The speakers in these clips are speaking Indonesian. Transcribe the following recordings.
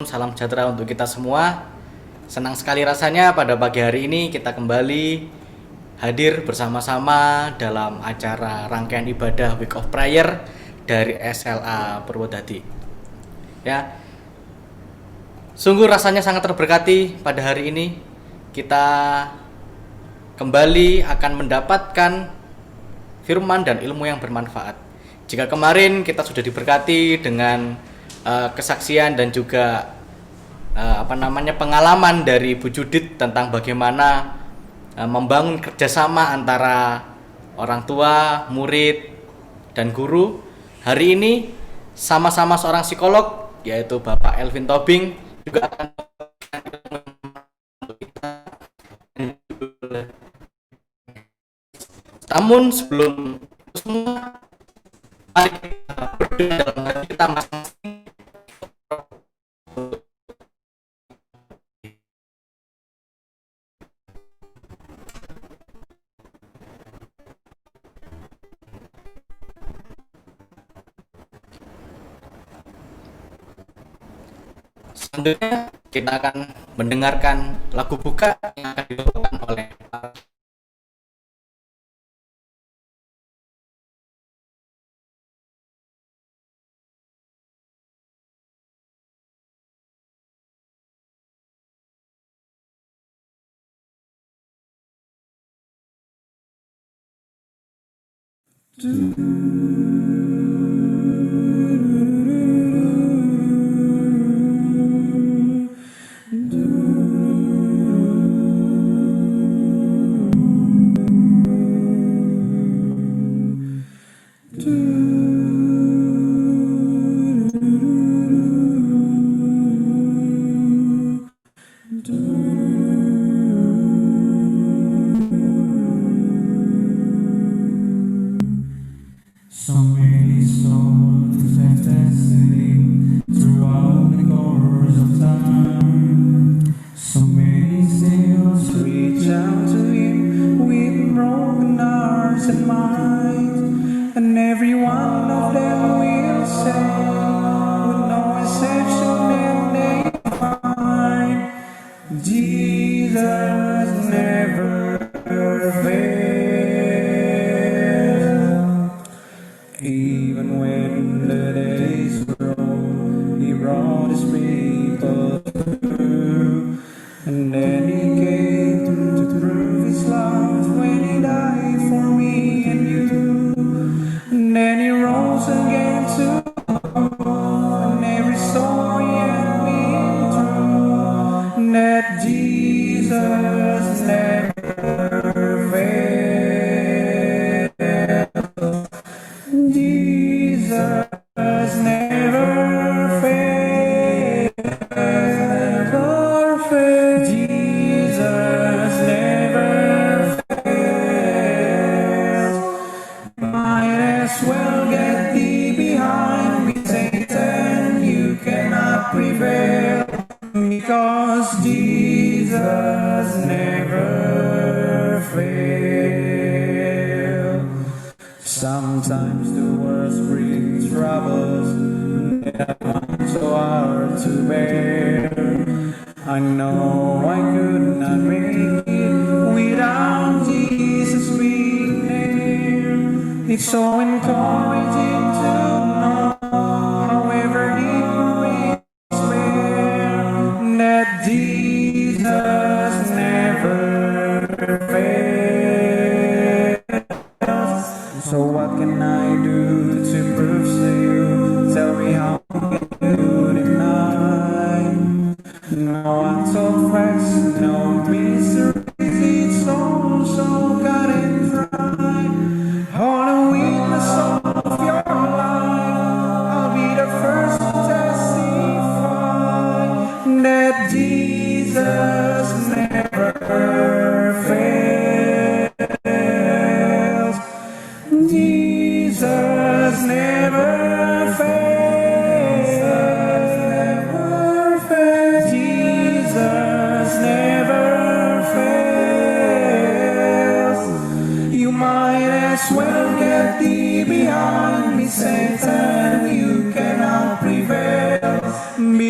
Salam sejahtera untuk kita semua. Senang sekali rasanya pada pagi hari ini kita kembali hadir bersama-sama dalam acara rangkaian ibadah Week of Prayer dari SLA Purwodadi. Ya, sungguh rasanya sangat terberkati pada hari ini. Kita kembali akan mendapatkan firman dan ilmu yang bermanfaat. Jika kemarin kita sudah diberkati dengan kesaksian dan juga pengalaman dari Bu Judit tentang bagaimana membangun kerjasama antara orang tua, murid, dan guru. Hari ini sama-sama seorang psikolog, yaitu Bapak Elvin Tobing, juga akan namun sebelum itu semua, mari kita berdoa dalam hati kita masing-masing. Selanjutnya kita akan mendengarkan lagu buka yang akan dibawakan oleh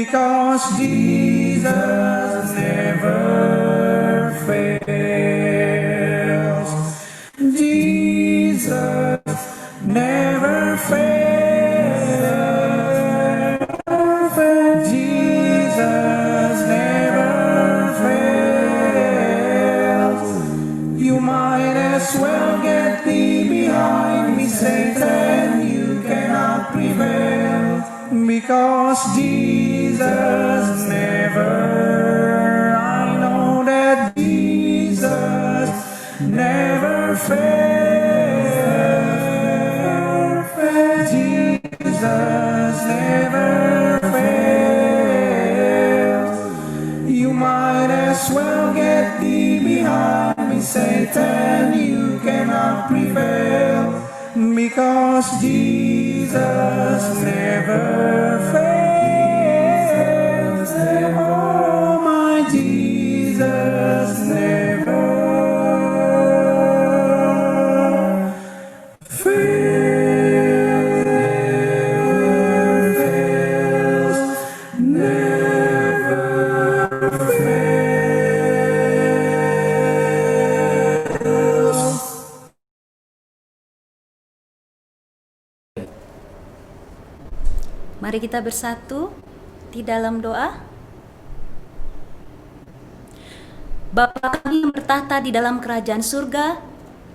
because because Jesus never fails. Jesus never fails. Jesus never fails. You might as well get thee behind me, Satan. You cannot prevail. Because Jesus never, I know that Jesus never fails. Jesus never fails. You might as well get thee behind me, Satan. You cannot prevail. Because Jesus never fails. Oh, my Jesus never fails. Never fails. Mari kita bersatu di dalam doa. Bapa kami yang bertahta di dalam kerajaan surga,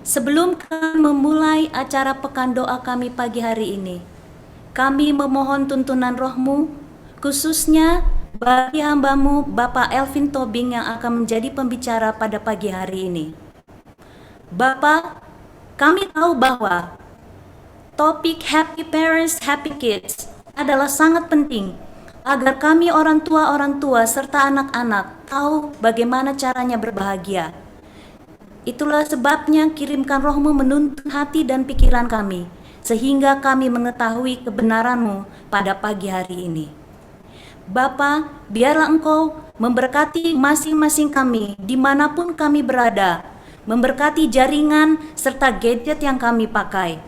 sebelum kami memulai acara pekan doa kami pagi hari ini, kami memohon tuntunan Roh-Mu, khususnya bagi hamba-Mu Bapak Elvin Tobing yang akan menjadi pembicara pada pagi hari ini. Bapa, kami tahu bahwa topik Happy Parents, Happy Kids adalah sangat penting agar kami orang tua serta anak-anak tahu bagaimana caranya berbahagia. Itulah sebabnya kirimkan Roh-Mu menuntun hati dan pikiran kami, sehingga kami mengetahui kebenaran-Mu pada pagi hari ini. Bapa, biarlah Engkau memberkati masing-masing kami dimanapun kami berada, memberkati jaringan serta gadget yang kami pakai.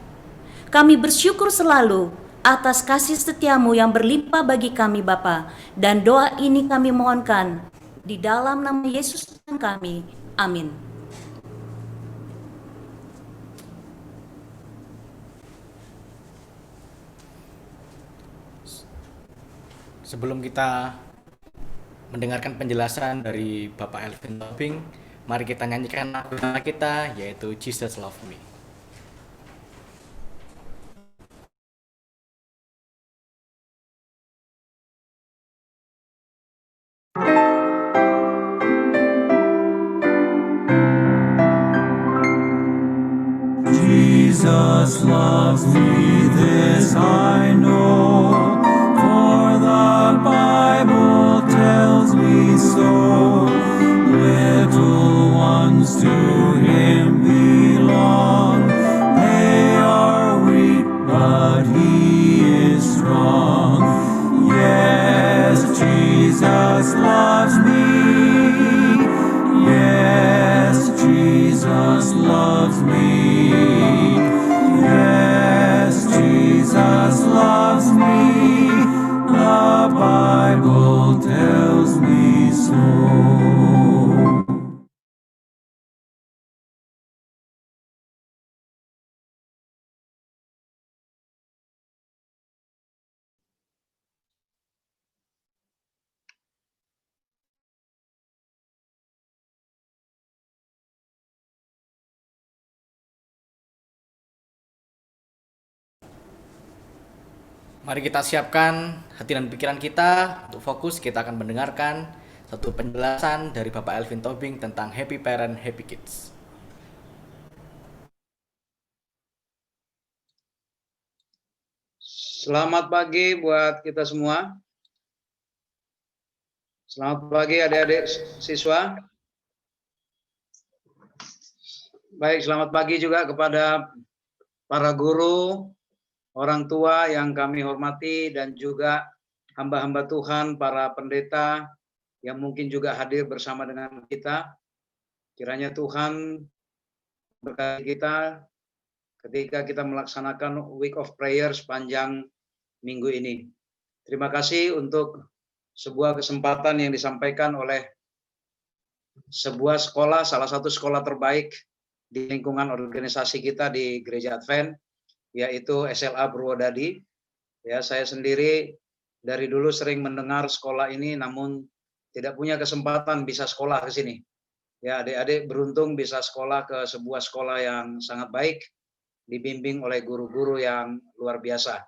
Kami bersyukur selalu atas kasih setia-Mu yang berlimpah bagi kami Bapa, dan doa ini kami mohonkan di dalam nama Yesus Tuhan kami. Amin. Sebelum kita mendengarkan penjelasan dari Bapak Elvin Tobing, mari kita nyanyikan lagu kita, yaitu Jesus Love Me. Jesus loves me, this I know, for the Bible tells me so. Little ones to Him belong, they are weak, but He is strong. Yes, Jesus loves me. Yes, Jesus loves me. Yes, Jesus loves me. The Bible tells me so. Mari kita siapkan hati dan pikiran kita untuk fokus. Kita akan mendengarkan satu penjelasan dari Bapak Elvin Tobing tentang Happy Parent, Happy Kids. Selamat pagi buat kita semua. Selamat pagi adik-adik siswa. Baik, selamat pagi juga kepada para guru, orang tua yang kami hormati, dan juga hamba-hamba Tuhan, para pendeta yang mungkin juga hadir bersama dengan kita. Kiranya Tuhan berkati kita ketika kita melaksanakan Week of Prayer sepanjang minggu ini. Terima kasih untuk sebuah kesempatan yang disampaikan oleh sebuah sekolah, salah satu sekolah terbaik di lingkungan organisasi kita di Gereja Advent, yaitu SLA Purwodadi. Ya, saya sendiri dari dulu sering mendengar sekolah ini, namun tidak punya kesempatan bisa sekolah ke sini. Ya, adik-adik beruntung bisa sekolah ke sebuah sekolah yang sangat baik, dibimbing oleh guru-guru yang luar biasa.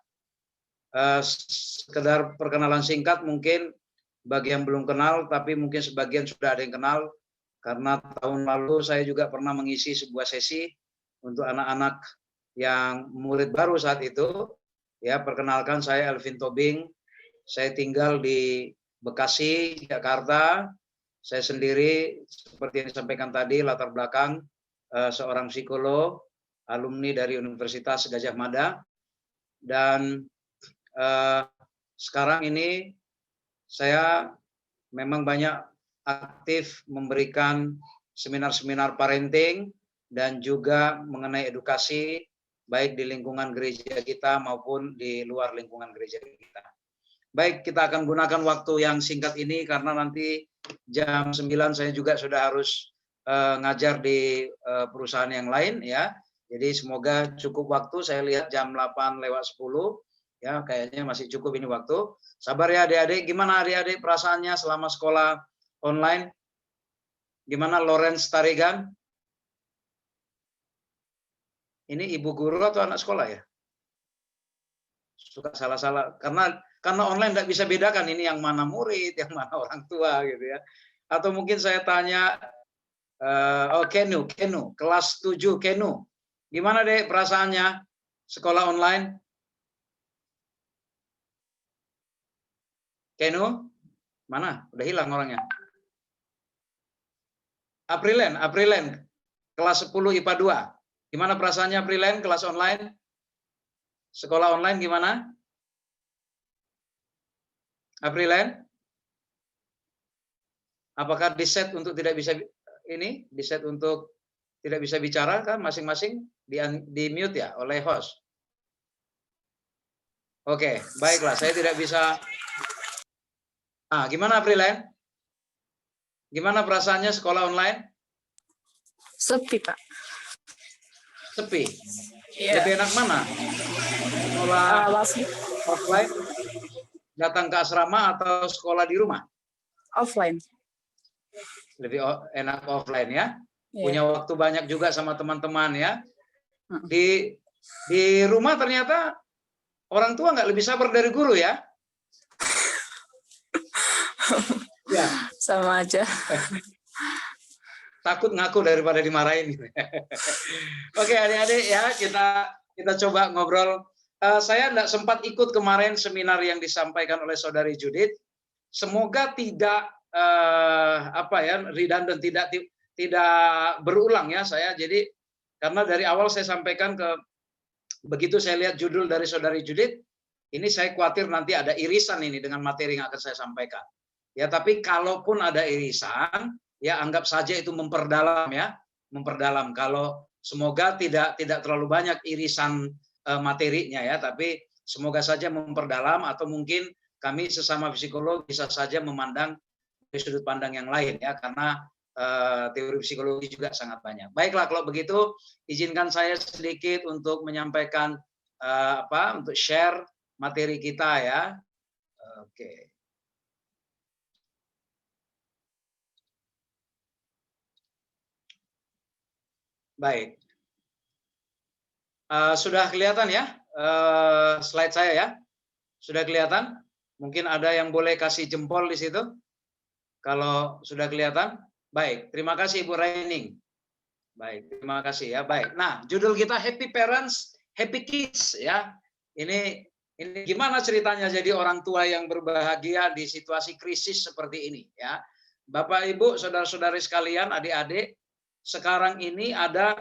Sekedar perkenalan singkat mungkin bagi yang belum kenal, tapi mungkin sebagian sudah ada yang kenal, karena tahun lalu saya juga pernah mengisi sebuah sesi untuk anak-anak yang murid baru saat itu. Ya, perkenalkan saya Elvin Tobing, saya tinggal di Bekasi, Jakarta. Saya sendiri, seperti yang disampaikan tadi, latar belakang seorang psikolog, alumni dari Universitas Gadjah Mada, dan sekarang ini saya memang banyak aktif memberikan seminar-seminar parenting dan juga mengenai edukasi baik di lingkungan gereja kita maupun di luar lingkungan gereja kita. Baik, kita akan gunakan waktu yang singkat ini karena nanti jam 9 saya juga sudah harus ngajar di perusahaan yang lain ya. Jadi semoga cukup waktu. Saya lihat jam 8:10 ya, kayaknya masih cukup ini waktu. Sabar ya adik-adik. Gimana adik-adik perasaannya selama sekolah online? Gimana Lawrence Tarigan? Ini ibu guru atau anak sekolah ya? Suka salah-salah karena online tidak bisa bedakan ini yang mana murid, yang mana orang tua gitu ya. Atau mungkin saya tanya, Kenu, kelas 7 Kenu. Gimana deh perasaannya sekolah online? Kenu, mana? Udah hilang orangnya. Aprilen, kelas 10 IPA 2. Gimana perasaannya Aprilen, kelas online? Sekolah online gimana? Aprilen? Apakah di-set untuk tidak bisa ini? Di-set untuk tidak bisa bicara kan masing-masing di mute ya oleh host. Oke, baiklah, saya tidak bisa. Gimana Aprilen? Gimana perasaannya sekolah online? Sepi, Pak. Sepi. Iya. Lebih enak mana? Sekolah offline, datang ke asrama atau sekolah di rumah? Offline. Lebih enak offline ya. Yeah. Punya waktu banyak juga sama teman-teman ya. Di rumah ternyata orang tua nggak lebih sabar dari guru ya. Ya. Sama aja. Takut ngaku daripada dimarahin. Oke adik-adik ya, kita coba ngobrol. Saya tidak sempat ikut kemarin seminar yang disampaikan oleh saudari Judith. Semoga tidak redundant, tidak berulang ya saya. Jadi karena dari awal saya sampaikan begitu saya lihat judul dari saudari Judith, ini saya khawatir nanti ada irisan ini dengan materi yang akan saya sampaikan. Ya, tapi kalaupun ada irisan, ya anggap saja itu memperdalam ya, memperdalam. Kalau semoga tidak terlalu banyak irisan materinya ya, tapi semoga saja memperdalam atau mungkin kami sesama psikolog bisa saja memandang dari sudut pandang yang lain ya, karena teori psikologi juga sangat banyak. Baiklah kalau begitu izinkan saya sedikit untuk menyampaikan untuk share materi kita ya. Oke. Baik. Sudah kelihatan ya slide saya ya? Sudah kelihatan? Mungkin ada yang boleh kasih jempol di situ. Kalau sudah kelihatan. Baik, terima kasih Ibu Raining. Baik, terima kasih ya. Baik. Nah, judul kita Happy Parents, Happy Kids ya. Ini gimana ceritanya jadi orang tua yang berbahagia di situasi krisis seperti ini ya. Bapak Ibu, saudara-saudari sekalian, adik-adik, sekarang ini ada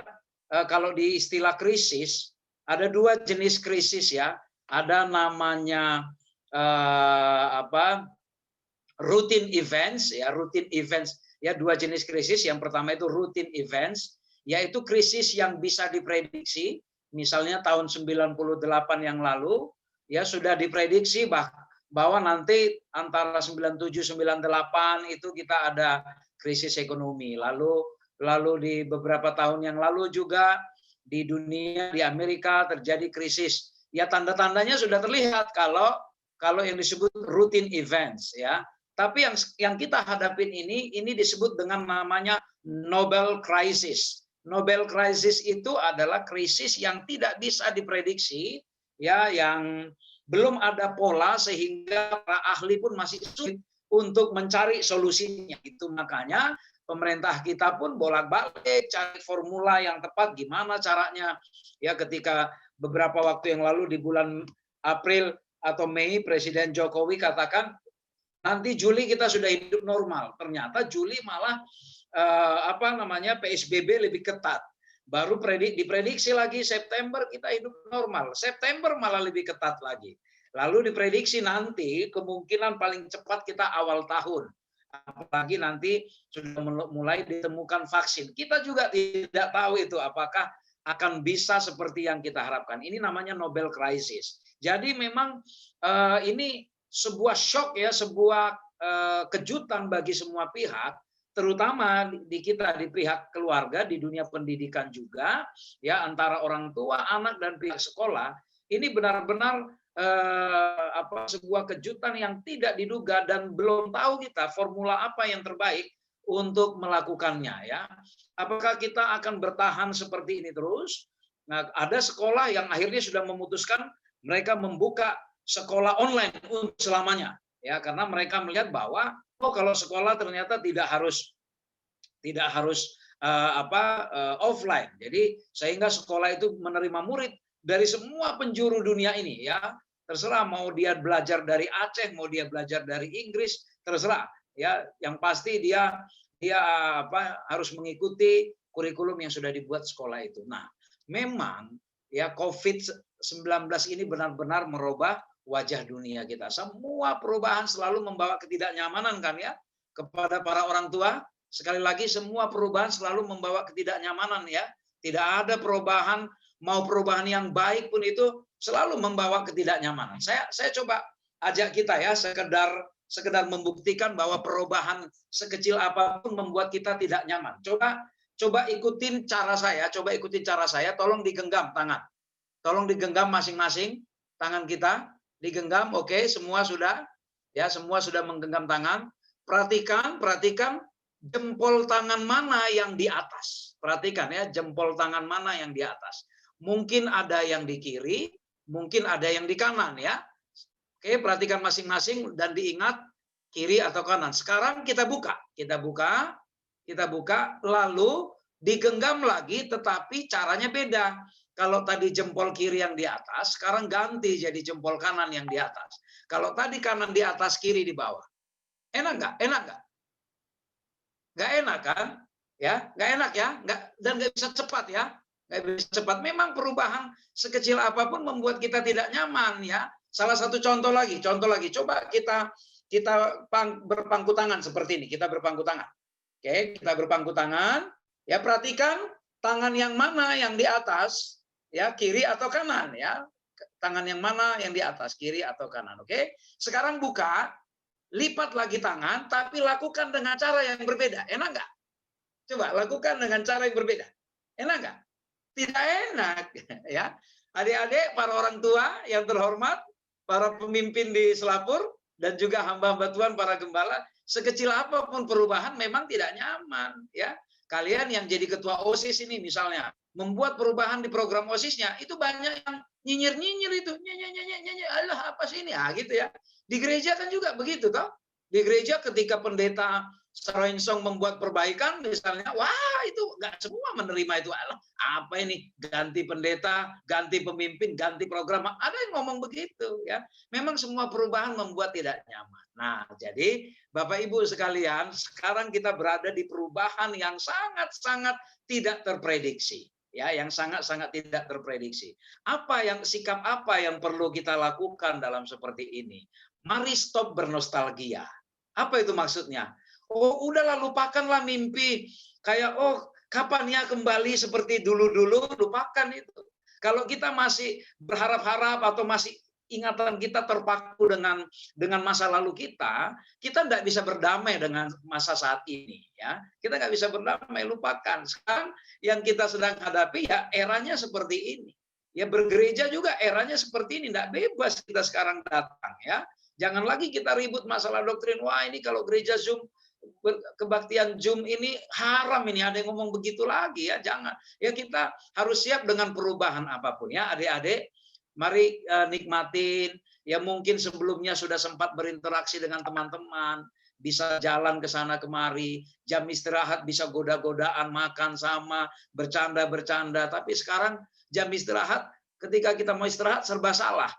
kalau di istilah krisis ada dua jenis krisis ya. Ada namanya routine events ya, dua jenis krisis. Yang pertama itu routine events, yaitu krisis yang bisa diprediksi. Misalnya tahun 98 yang lalu ya sudah diprediksi bahwa nanti antara 97-98 itu kita ada krisis ekonomi. Lalu di beberapa tahun yang lalu juga di dunia, di Amerika terjadi krisis. Ya tanda-tandanya sudah terlihat kalau yang disebut routine events ya. Tapi yang kita hadapin ini disebut dengan namanya Nobel Crisis. Nobel Crisis itu adalah krisis yang tidak bisa diprediksi, ya, yang belum ada pola sehingga para ahli pun masih sulit untuk mencari solusinya. Itu makanya pemerintah kita pun bolak-balik cari formula yang tepat gimana caranya. Ya, ketika beberapa waktu yang lalu di bulan April atau Mei Presiden Jokowi katakan nanti Juli kita sudah hidup normal. Ternyata Juli malah PSBB lebih ketat. Baru diprediksi lagi September kita hidup normal. September malah lebih ketat lagi. Lalu diprediksi nanti kemungkinan paling cepat kita awal tahun. Apalagi nanti sudah mulai ditemukan vaksin. Kita juga tidak tahu itu apakah akan bisa seperti yang kita harapkan. Ini namanya Nobel Crisis. Jadi memang ini sebuah shock ya, sebuah kejutan bagi semua pihak, terutama di kita di pihak keluarga, di dunia pendidikan juga, ya antara orang tua, anak dan pihak sekolah. Ini benar-benar sebuah kejutan yang tidak diduga dan belum tahu kita formula apa yang terbaik untuk melakukannya ya. Apakah kita akan bertahan seperti ini terus? Nah, ada sekolah yang akhirnya sudah memutuskan mereka membuka sekolah online untuk selamanya ya, karena mereka melihat bahwa kalau sekolah ternyata tidak harus offline. Jadi sehingga sekolah itu menerima murid dari semua penjuru dunia ini ya. Terserah mau dia belajar dari Aceh, mau dia belajar dari Inggris, terserah ya. Yang pasti dia harus mengikuti kurikulum yang sudah dibuat sekolah itu. Nah, memang ya COVID-19 ini benar-benar merubah wajah dunia kita. Semua perubahan selalu membawa ketidaknyamanan kan ya kepada para orang tua. Sekali lagi semua perubahan selalu membawa ketidaknyamanan ya. Tidak ada perubahan, mau perubahan yang baik pun itu selalu membawa ketidaknyamanan. Saya coba ajak kita ya sekedar membuktikan bahwa perubahan sekecil apapun membuat kita tidak nyaman. Coba ikutin cara saya, tolong digenggam tangan. Tolong digenggam masing-masing tangan kita. Digenggam, oke, semua sudah menggenggam tangan. Perhatikan jempol tangan mana yang di atas. Perhatikan ya, jempol tangan mana yang di atas. Mungkin ada yang di kiri, mungkin ada yang di kanan ya. Oke, perhatikan masing-masing dan diingat kiri atau kanan. Sekarang kita buka, lalu digenggam lagi, tetapi caranya beda. Kalau tadi jempol kiri yang di atas, sekarang ganti jadi jempol kanan yang di atas. Kalau tadi kanan di atas, kiri di bawah. Enak nggak? Nggak enak kan? Ya, nggak enak ya? Dan nggak bisa cepat ya? Nggak bisa cepat. Memang perubahan sekecil apapun membuat kita tidak nyaman ya. Salah satu contoh lagi. Coba kita berpangku tangan seperti ini. Kita berpangku tangan. Oke, kita berpangku tangan. Ya, perhatikan tangan yang mana yang di atas. Ya, kiri atau kanan ya. Tangan yang mana yang di atas, kiri atau kanan. Oke. Sekarang buka, lipat lagi tangan, tapi lakukan dengan cara yang berbeda. Enak nggak? Coba lakukan dengan cara yang berbeda. Enak nggak? Tidak enak ya. Adik-adik, para orang tua yang terhormat, para pemimpin di Selapur dan juga hamba-hamba Tuhan, para gembala, sekecil apapun perubahan memang tidak nyaman ya. Kalian yang jadi ketua OSIS ini misalnya membuat perubahan di program OSISnya, itu banyak yang nyinyir itu, nyanyi, alah apa sih ini, gitu ya. Di gereja kan juga begitu toh. Di gereja ketika pendeta Saransong membuat perbaikan misalnya, wah itu nggak semua menerima itu, alah apa ini, ganti pendeta, ganti pemimpin, ganti program, ada yang ngomong begitu ya. Memang semua perubahan membuat tidak nyaman. Nah, jadi Bapak Ibu sekalian, sekarang kita berada di perubahan yang sangat-sangat tidak terprediksi. Ya, yang sangat-sangat tidak terprediksi. Sikap apa yang perlu kita lakukan dalam seperti ini? Mari stop bernostalgia. Apa itu maksudnya? Oh, udahlah, lupakanlah mimpi. Kayak, kapan ya kembali seperti dulu-dulu, lupakan itu. Kalau kita masih berharap-harap atau masih ingatan kita terpaku dengan masa lalu kita tidak bisa berdamai dengan masa saat ini, ya. Kita nggak bisa berdamai, lupakan. Sekarang yang kita sedang hadapi ya eranya seperti ini. Ya bergereja juga eranya seperti ini, nggak bebas kita sekarang datang, ya. Jangan lagi kita ribut masalah doktrin. Wah, ini kalau gereja Zoom, kebaktian Zoom ini haram, ini ada yang ngomong begitu lagi, ya. Jangan. Ya kita harus siap dengan perubahan apapun, ya, adik-adik. Mari nikmatin, ya mungkin sebelumnya sudah sempat berinteraksi dengan teman-teman, bisa jalan ke sana kemari, jam istirahat bisa goda-godaan, makan sama, bercanda-bercanda, tapi sekarang jam istirahat, ketika kita mau istirahat serba salah.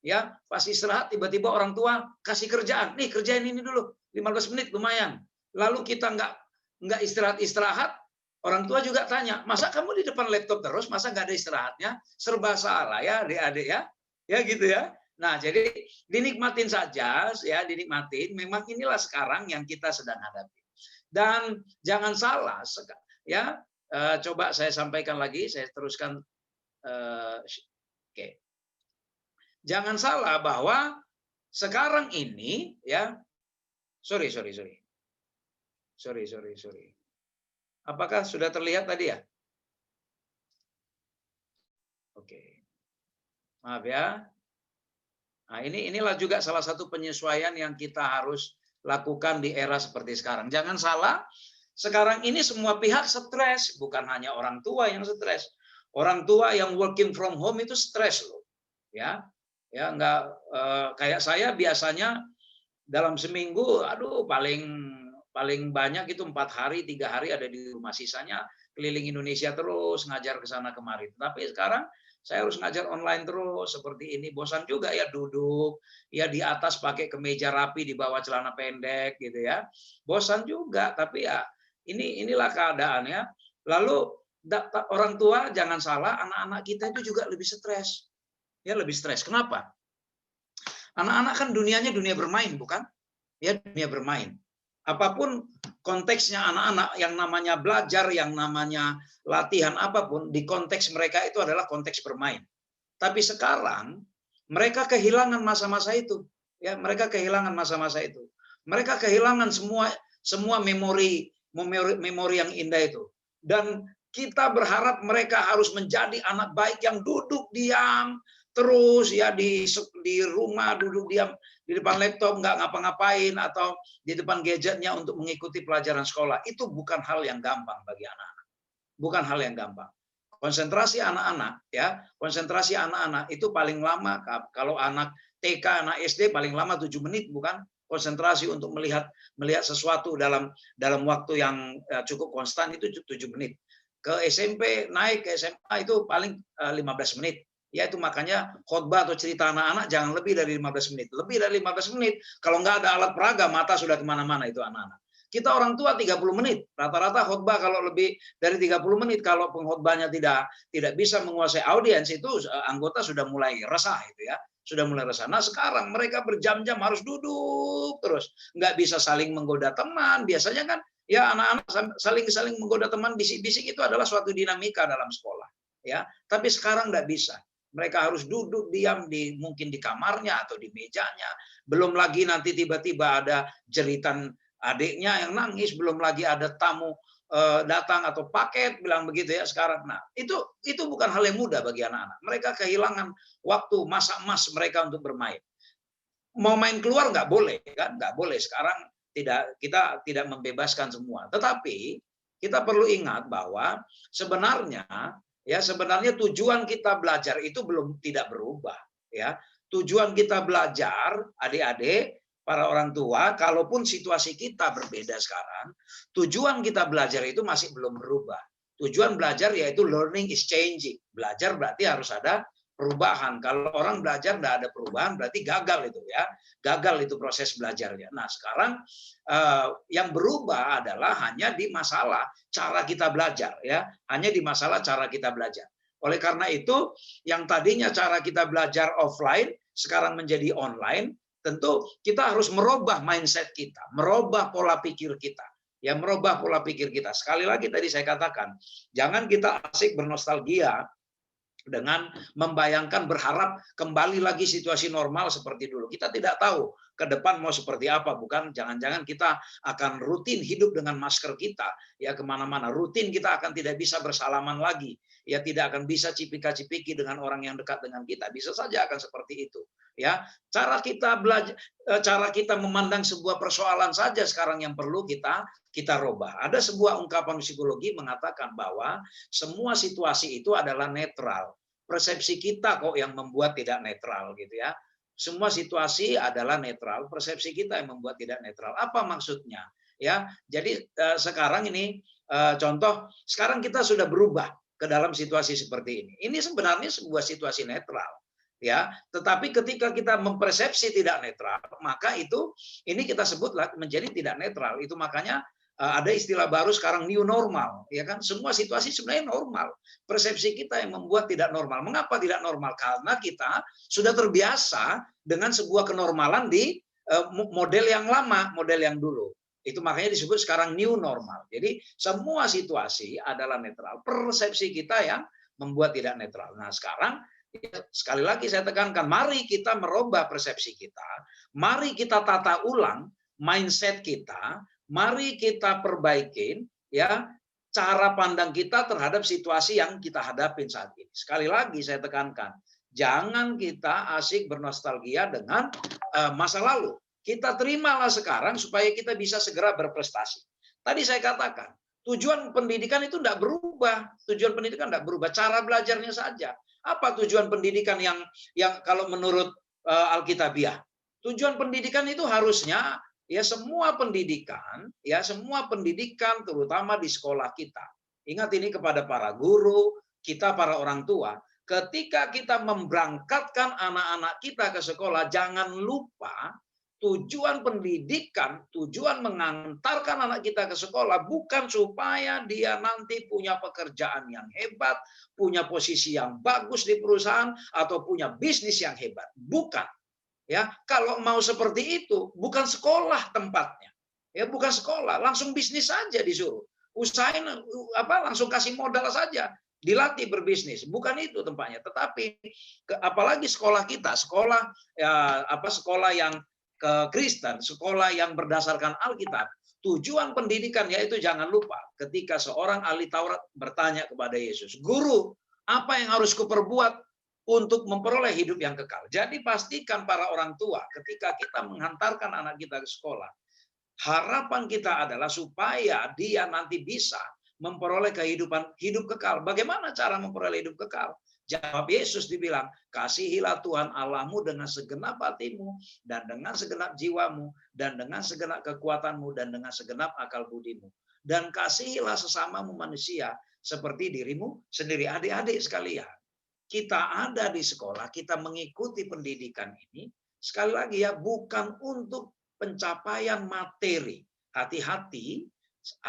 Ya, pas istirahat tiba-tiba orang tua kasih kerjaan, nih kerjain ini dulu, 15 menit lumayan. Lalu kita nggak istirahat, orang tua juga tanya, masa kamu di depan laptop terus, masa nggak ada istirahatnya? Serba salah ya adik-adik, ya. Ya gitu ya. Nah, jadi dinikmatin saja, ya dinikmatin. Memang inilah sekarang yang kita sedang hadapi. Dan jangan salah, ya. Coba saya sampaikan lagi, saya teruskan. Oke. Jangan salah bahwa sekarang ini, ya. Sorry. Apakah sudah terlihat tadi ya? Oke. Maaf ya. Nah, inilah juga salah satu penyesuaian yang kita harus lakukan di era seperti sekarang. Jangan salah, sekarang ini semua pihak stres, bukan hanya orang tua yang stres. Orang tua yang working from home itu stres loh. Ya. Ya enggak kayak saya biasanya dalam seminggu, aduh paling banyak itu 4 hari, 3 hari ada di rumah, sisanya keliling Indonesia terus, ngajar ke sana kemari. Tapi sekarang saya harus ngajar online terus seperti ini, bosan juga ya duduk, ya di atas pakai kemeja rapi, di bawah celana pendek gitu ya. Bosan juga, tapi ya inilah keadaannya. Lalu orang tua jangan salah, anak-anak kita itu juga lebih stres. Ya lebih stres. Kenapa? Anak-anak kan dunianya dunia bermain, bukan? Ya dunia bermain. Apapun konteksnya anak-anak, yang namanya belajar, yang namanya latihan apapun, di konteks mereka itu adalah konteks bermain. Tapi sekarang mereka kehilangan masa-masa itu. Ya, mereka kehilangan masa-masa itu. Mereka kehilangan semua memori yang indah itu. Dan kita berharap mereka harus menjadi anak baik yang duduk diam terus ya di rumah, duduk diam di depan laptop, nggak ngapa-ngapain, atau di depan gadgetnya untuk mengikuti pelajaran sekolah. Itu bukan hal yang gampang bagi anak-anak. Bukan hal yang gampang. Konsentrasi anak-anak, ya, konsentrasi anak-anak itu paling lama, kalau anak TK, anak SD paling lama 7 menit, bukan? Konsentrasi untuk melihat sesuatu dalam waktu yang cukup konstan itu 7 menit. Ke SMP, naik ke SMA itu paling 15 menit. Ya itu makanya khotbah atau cerita anak-anak jangan lebih dari 15 menit. Lebih dari 15 menit, kalau nggak ada alat peraga, mata sudah kemana-mana itu anak-anak. Kita orang tua 30 menit. Rata-rata khotbah kalau lebih dari 30 menit, kalau pengkhotbahnya tidak bisa menguasai audiens, itu anggota sudah mulai resah itu ya. Sudah mulai resah. Nah sekarang mereka berjam-jam harus duduk terus. Nggak bisa saling menggoda teman. Biasanya kan ya anak-anak saling menggoda teman, bisik-bisik itu adalah suatu dinamika dalam sekolah. Ya, tapi sekarang nggak bisa. Mereka harus duduk diam mungkin di kamarnya atau di mejanya. Belum lagi nanti tiba-tiba ada jeritan adiknya yang nangis, belum lagi ada tamu datang atau paket bilang begitu ya sekarang. Nah, itu bukan hal yang mudah bagi anak-anak. Mereka kehilangan waktu masa emas mereka untuk bermain. Mau main keluar nggak boleh kan? Nggak boleh. Sekarang kita tidak membebaskan semua. Tetapi kita perlu ingat bahwa sebenarnya tujuan kita belajar itu tidak berubah, ya. Tujuan kita belajar, adik-adik, para orang tua, kalaupun situasi kita berbeda sekarang, tujuan kita belajar itu masih belum berubah. Tujuan belajar yaitu learning is changing. Belajar berarti harus ada perubahan. Kalau orang belajar tidak ada perubahan, berarti gagal itu ya. Gagal itu proses belajarnya. Nah, sekarang yang berubah adalah hanya di masalah cara kita belajar ya. Hanya di masalah cara kita belajar. Oleh karena itu, yang tadinya cara kita belajar offline sekarang menjadi online, tentu kita harus merubah mindset kita, merubah pola pikir kita. Ya, merubah pola pikir kita. Sekali lagi tadi saya katakan, jangan kita asik bernostalgia dengan membayangkan berharap kembali lagi situasi normal seperti dulu. Kita tidak tahu ke depan mau seperti apa, bukan jangan-jangan kita akan rutin hidup dengan masker kita ya kemana-mana, rutin kita akan tidak bisa bersalaman lagi, ya tidak akan bisa cipika-cipiki dengan orang yang dekat dengan kita, bisa saja akan seperti itu ya. Cara kita belajar, cara kita memandang sebuah persoalan saja sekarang yang perlu kita rubah. Ada sebuah ungkapan psikologi mengatakan bahwa semua situasi itu adalah netral. Persepsi kita kok yang membuat tidak netral gitu ya. Semua situasi adalah netral, persepsi kita yang membuat tidak netral. Apa maksudnya? Ya, jadi sekarang ini contoh, sekarang kita sudah berubah ke dalam situasi seperti ini. Ini sebenarnya sebuah situasi netral, ya. Tetapi ketika kita mempersepsi tidak netral, maka ini kita sebutlah menjadi tidak netral. Itu makanya ada istilah baru sekarang new normal, ya kan? Semua situasi sebenarnya normal. Persepsi kita yang membuat tidak normal. Mengapa tidak normal? Karena kita sudah terbiasa dengan sebuah kenormalan di model yang lama, model yang dulu. Itu makanya disebut sekarang new normal. Jadi semua situasi adalah netral. Persepsi kita yang membuat tidak netral. Nah sekarang sekali lagi saya tekankan, mari kita merubah persepsi kita. Mari kita tata ulang mindset kita. Mari kita perbaikin ya cara pandang kita terhadap situasi yang kita hadapin saat ini. Sekali lagi saya tekankan, jangan kita asik bernostalgia dengan masa lalu. Kita terimalah sekarang supaya kita bisa segera berprestasi. Tadi saya katakan, tujuan pendidikan itu tidak berubah. Tujuan pendidikan tidak berubah, cara belajarnya saja. Apa tujuan pendidikan yang kalau menurut Alkitabiah? Tujuan pendidikan itu harusnya ya semua pendidikan terutama di sekolah kita. Ingat ini kepada para guru, kita para orang tua, ketika kita memberangkatkan anak-anak kita ke sekolah, jangan lupa tujuan pendidikan, tujuan mengantarkan anak kita ke sekolah bukan supaya dia nanti punya pekerjaan yang hebat, punya posisi yang bagus di perusahaan atau punya bisnis yang hebat. Bukan. Ya, kalau mau seperti itu, bukan sekolah tempatnya. Ya, bukan sekolah, langsung bisnis saja disuruh. Usahain langsung kasih modal saja, dilatih berbisnis. Bukan itu tempatnya. Tetapi apalagi sekolah kita, sekolah yang Kristen, sekolah yang berdasarkan Alkitab. Tujuan pendidikan yaitu jangan lupa ketika seorang ahli Taurat bertanya kepada Yesus, "Guru, apa yang harus kuperbuat untuk memperoleh hidup yang kekal?" Jadi pastikan para orang tua ketika kita menghantarkan anak kita ke sekolah, harapan kita adalah supaya dia nanti bisa memperoleh hidup kekal. Bagaimana cara memperoleh hidup kekal? Jawab Yesus dibilang, "Kasihilah Tuhan Allahmu dengan segenap hatimu, dan dengan segenap jiwamu, dan dengan segenap kekuatanmu, dan dengan segenap akal budimu. Dan kasihilah sesamamu manusia seperti dirimu sendiri." Adik-adik sekalian, kita ada di sekolah, kita mengikuti pendidikan ini, sekali lagi ya, bukan untuk pencapaian materi. Hati-hati,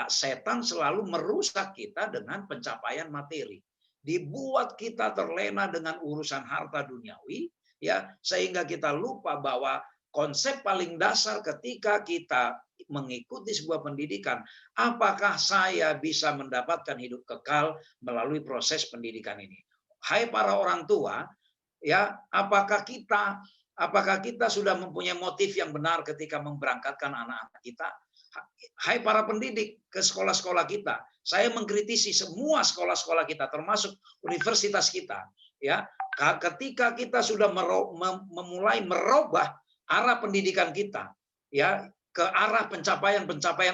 setan selalu merusak kita dengan pencapaian materi. Dibuat kita terlena dengan urusan harta duniawi, ya, sehingga kita lupa bahwa konsep paling dasar ketika kita mengikuti sebuah pendidikan, apakah saya bisa mendapatkan hidup kekal melalui proses pendidikan ini? Hai para orang tua, ya, apakah kita sudah mempunyai motif yang benar ketika memberangkatkan anak-anak kita? Hai para pendidik ke sekolah-sekolah kita, saya mengkritisi semua sekolah-sekolah kita, termasuk universitas kita. Ya, ketika kita sudah memulai merubah arah pendidikan kita, ya, ke arah pencapaian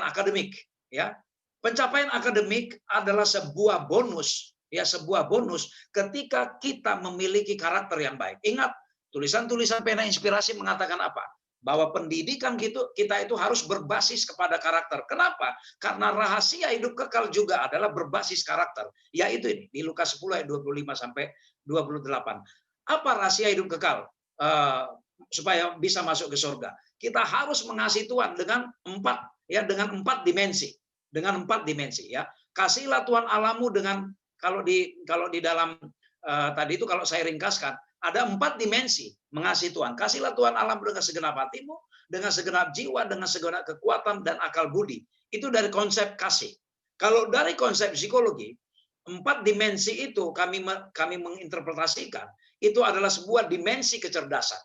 akademik, ya, pencapaian akademik adalah sebuah bonus. Ya, sebuah bonus ketika kita memiliki karakter yang baik. Ingat, tulisan-tulisan pena inspirasi mengatakan apa? Bahwa pendidikan kita itu harus berbasis kepada karakter. Kenapa? Karena rahasia hidup kekal juga adalah berbasis karakter. Yaitu ini, di Lukas 10 ayat 25 sampai 28. Apa rahasia hidup kekal? Supaya bisa masuk ke surga. Kita harus mengasihi Tuhan dengan empat dimensi. Dengan 4 dimensi, ya. Kasihlah Tuhan Allahmu dengan, kalau di dalam tadi itu kalau saya ringkaskan, ada 4 dimensi mengasihi Tuhan. Kasihlah Tuhan Allahmu dengan segenap hatimu, dengan segenap jiwa, dengan segenap kekuatan dan akal budi. Itu dari konsep kasih. Kalau dari konsep psikologi, 4 dimensi itu kami menginterpretasikan itu adalah sebuah dimensi kecerdasan.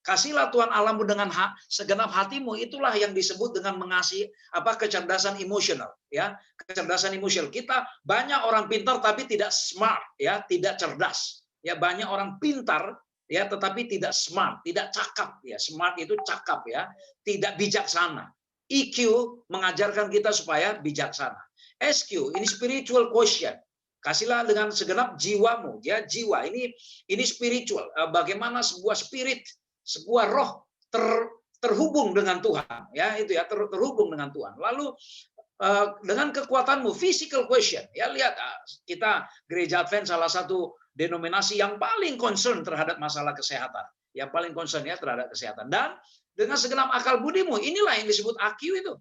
Kasihlah Tuhan Allahmu dengan segenap hatimu, itulah yang disebut dengan mengasihi kecerdasan emosional, ya. Kecerdasan emosional. Kita banyak orang pintar tapi tidak smart, ya, tidak cerdas. Ya, banyak orang pintar ya tetapi tidak smart, tidak cakap, ya. Smart itu cakap, ya. Tidak bijaksana. EQ mengajarkan kita supaya bijaksana. SQ ini spiritual quotient. Kasihlah dengan segenap jiwamu, ya, jiwa. Ini spiritual. Bagaimana sebuah spirit, sebuah roh terhubung dengan Tuhan, ya, itu ya, terhubung dengan Tuhan. Lalu dengan kekuatanmu, physical quotient, ya, lihat, kita Gereja Advent salah satu denominasi yang paling concern terhadap masalah kesehatan, yang paling concern ya terhadap kesehatan. Dan dengan segenap akal budimu, inilah yang disebut AQ itu,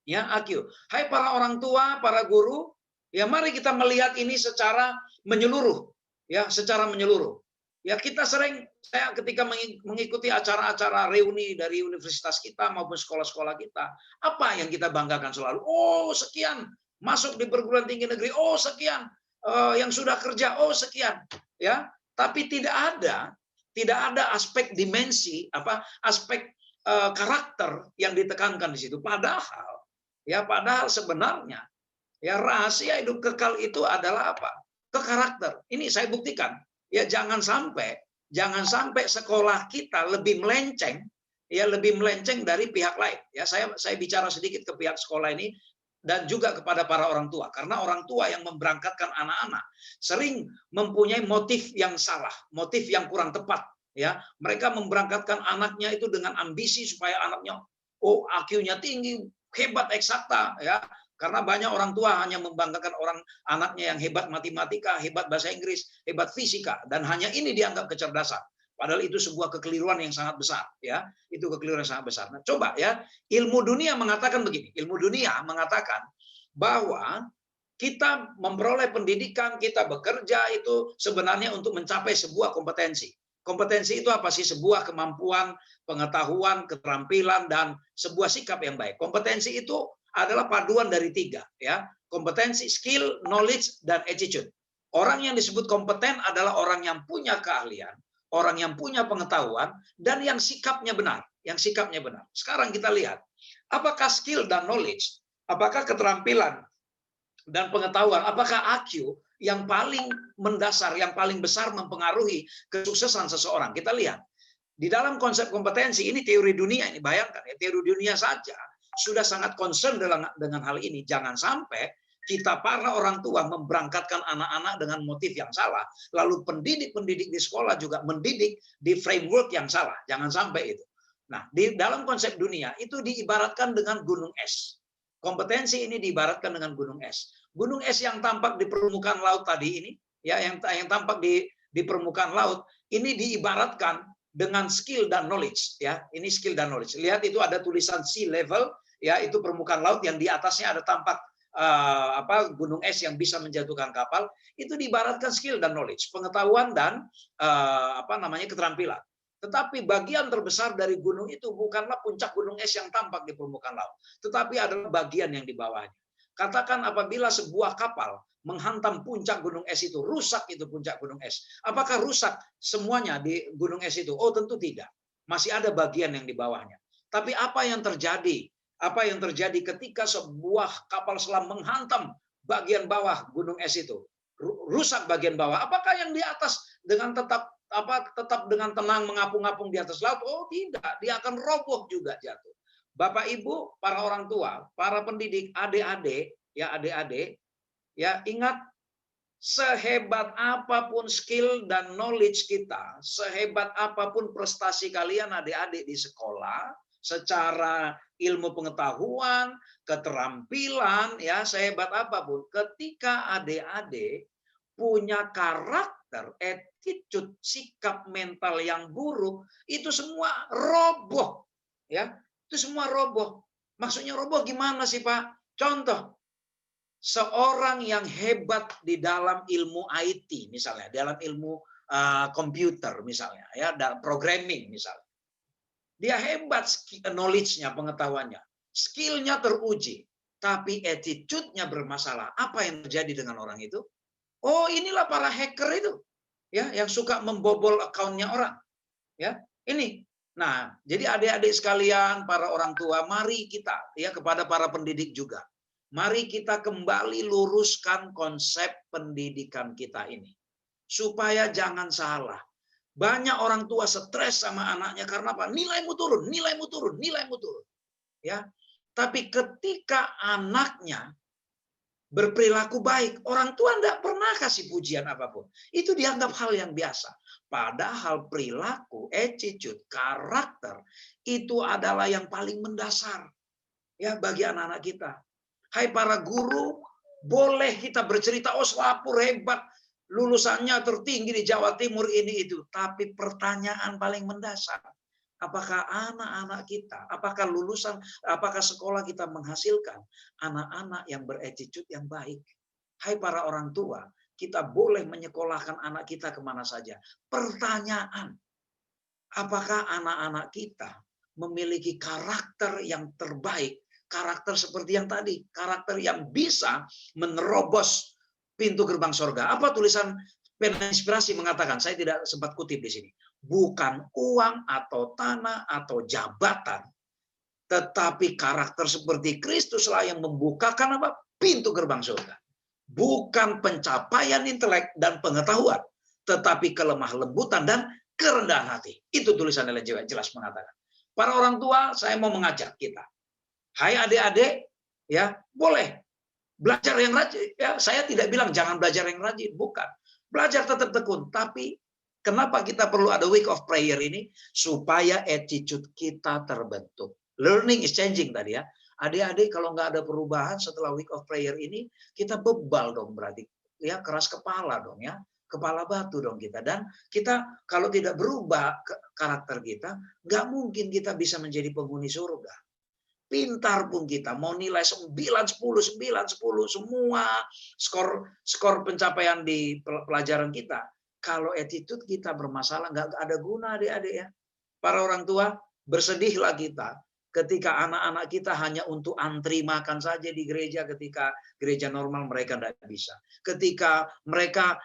ya, AQ. Hai para orang tua, para guru, ya, mari kita melihat ini secara menyeluruh, ya, secara menyeluruh. Ya, kita saya ketika mengikuti acara-acara reuni dari universitas kita maupun sekolah-sekolah kita, apa yang kita banggakan selalu? Oh, sekian masuk di perguruan tinggi negeri, oh sekian yang sudah kerja, oh sekian, ya. Tapi tidak ada aspek dimensi, aspek karakter yang ditekankan di situ. Padahal sebenarnya, ya, rahasia hidup kekal itu adalah apa? Ke karakter. Ini saya buktikan. Ya, jangan sampai sekolah kita lebih melenceng, ya, lebih melenceng dari pihak lain. Ya, saya bicara sedikit ke pihak sekolah ini dan juga kepada para orang tua, karena orang tua yang memberangkatkan anak-anak sering mempunyai motif yang salah, motif yang kurang tepat. Ya, mereka memberangkatkan anaknya itu dengan ambisi supaya anaknya IQ-nya tinggi, hebat eksakta, ya. Karena banyak orang tua hanya membanggakan anaknya yang hebat matematika, hebat bahasa Inggris, hebat fisika, dan hanya ini dianggap kecerdasan. Padahal itu sebuah kekeliruan yang sangat besar, ya. Itu kekeliruan yang sangat besar. Nah, coba ya, ilmu dunia mengatakan begini. Ilmu dunia mengatakan bahwa kita memperoleh pendidikan, kita bekerja itu sebenarnya untuk mencapai sebuah kompetensi. Kompetensi itu apa sih? Sebuah kemampuan, pengetahuan, keterampilan, dan sebuah sikap yang baik. Kompetensi itu adalah paduan dari 3, ya. Kompetensi, skill, knowledge, dan attitude. Orang yang disebut kompeten adalah orang yang punya keahlian, orang yang punya pengetahuan, dan yang sikapnya benar, Sekarang kita lihat, apakah skill dan knowledge, apakah keterampilan dan pengetahuan, apakah IQ yang paling mendasar, yang paling besar mempengaruhi kesuksesan seseorang? Kita lihat. Di dalam konsep kompetensi, ini teori dunia, ini bayangkan ya, teori dunia saja sudah sangat concern dengan hal ini. Jangan sampai kita para orang tua memberangkatkan anak-anak dengan motif yang salah, lalu pendidik-pendidik di sekolah juga mendidik di framework yang salah. Jangan sampai itu. Nah, di dalam konsep dunia itu diibaratkan dengan gunung es. Kompetensi ini diibaratkan dengan gunung es. Gunung es yang tampak di permukaan laut tadi ini, ya, yang tampak di permukaan laut ini diibaratkan dengan skill dan knowledge, ya. Ini skill dan knowledge. Lihat, itu ada tulisan sea level, ya, itu permukaan laut, yang di atasnya ada tampak gunung es yang bisa menjatuhkan kapal. Itu diibaratkan skill dan knowledge, pengetahuan dan keterampilan. Tetapi bagian terbesar dari gunung itu bukanlah puncak gunung es yang tampak di permukaan laut, tetapi adalah bagian yang di bawahnya. Katakan apabila sebuah kapal menghantam puncak gunung es itu, rusak itu puncak gunung es. Apakah rusak semuanya di gunung es itu? Oh, tentu tidak. Masih ada bagian yang di bawahnya. Tapi apa yang terjadi? Apa yang terjadi ketika sebuah kapal selam menghantam bagian bawah gunung es itu? Rusak bagian bawah. Apakah yang di atas dengan tetap dengan tenang mengapung-apung di atas laut? Oh, tidak. Dia akan roboh juga, jatuh. Bapak Ibu, para orang tua, para pendidik, adik-adik, ya, ingat, sehebat apapun skill dan knowledge kita, sehebat apapun prestasi kalian adik-adik di sekolah, secara ilmu pengetahuan, keterampilan, ya, sehebat apapun, ketika adik-adik punya karakter, attitude, sikap mental yang buruk, itu semua roboh, ya. Itu semua roboh. Maksudnya roboh gimana sih, Pak? Contoh, seorang yang hebat di dalam ilmu IT misalnya, dalam ilmu komputer misalnya, ya, dalam programming misalnya. Dia hebat knowledge-nya, pengetahuannya. Skill-nya teruji, tapi attitude-nya bermasalah. Apa yang terjadi dengan orang itu? Oh, inilah para hacker itu, ya, yang suka membobol akunnya orang, ya. Ini. Nah, jadi adik-adik sekalian, para orang tua, mari kita, ya, kepada para pendidik juga. Mari kita kembali luruskan konsep pendidikan kita ini. Supaya jangan salah. Banyak orang tua stres sama anaknya karena apa? Nilaimu turun, nilaimu turun, nilaimu turun. Ya. Tapi ketika anaknya berperilaku baik, orang tua tidak pernah kasih pujian apapun. Itu dianggap hal yang biasa. Padahal perilaku, attitude, karakter itu adalah yang paling mendasar, ya, bagi anak-anak kita. Hai para guru, boleh kita bercerita, oh Selapur hebat, lulusannya tertinggi di Jawa Timur ini itu. Tapi pertanyaan paling mendasar, apakah anak-anak kita, apakah lulusan, apakah sekolah kita menghasilkan anak-anak yang berattitude yang baik? Hai para orang tua, kita boleh menyekolahkan anak kita kemana saja. Pertanyaan, apakah anak-anak kita memiliki karakter yang terbaik? Karakter seperti yang tadi, karakter yang bisa menerobos pintu gerbang sorga. Apa tulisan Pena Inspirasi mengatakan? Saya tidak sempat kutip di sini. Bukan uang atau tanah atau jabatan, tetapi karakter seperti Kristuslah yang membukakan apa? Pintu gerbang surga. Bukan pencapaian intelek dan pengetahuan, tetapi kelemah lembutan dan kerendahan hati. Itu tulisan Ellen G. White jelas mengatakan. Para orang tua, saya mau mengajak kita. Hai adik-adik, ya, boleh belajar yang rajin. Ya, saya tidak bilang jangan belajar yang rajin, bukan. Belajar tetap tekun, tapi kenapa kita perlu ada week of prayer ini? Supaya attitude kita terbentuk. Learning is changing tadi ya. Adik-adik kalau nggak ada perubahan setelah week of prayer ini, kita bebal dong berarti. Ya, keras kepala dong ya. Kepala batu dong kita. Dan kita kalau tidak berubah karakter kita, nggak mungkin kita bisa menjadi penghuni surga. Pintar pun kita, mau nilai 9, 10, 9, 10, semua skor pencapaian di pelajaran kita. Kalau attitude kita bermasalah, nggak ada guna adik-adik ya. Para orang tua, bersedihlah kita ketika anak-anak kita hanya untuk antri makan saja di gereja, ketika gereja normal mereka tidak bisa. Ketika mereka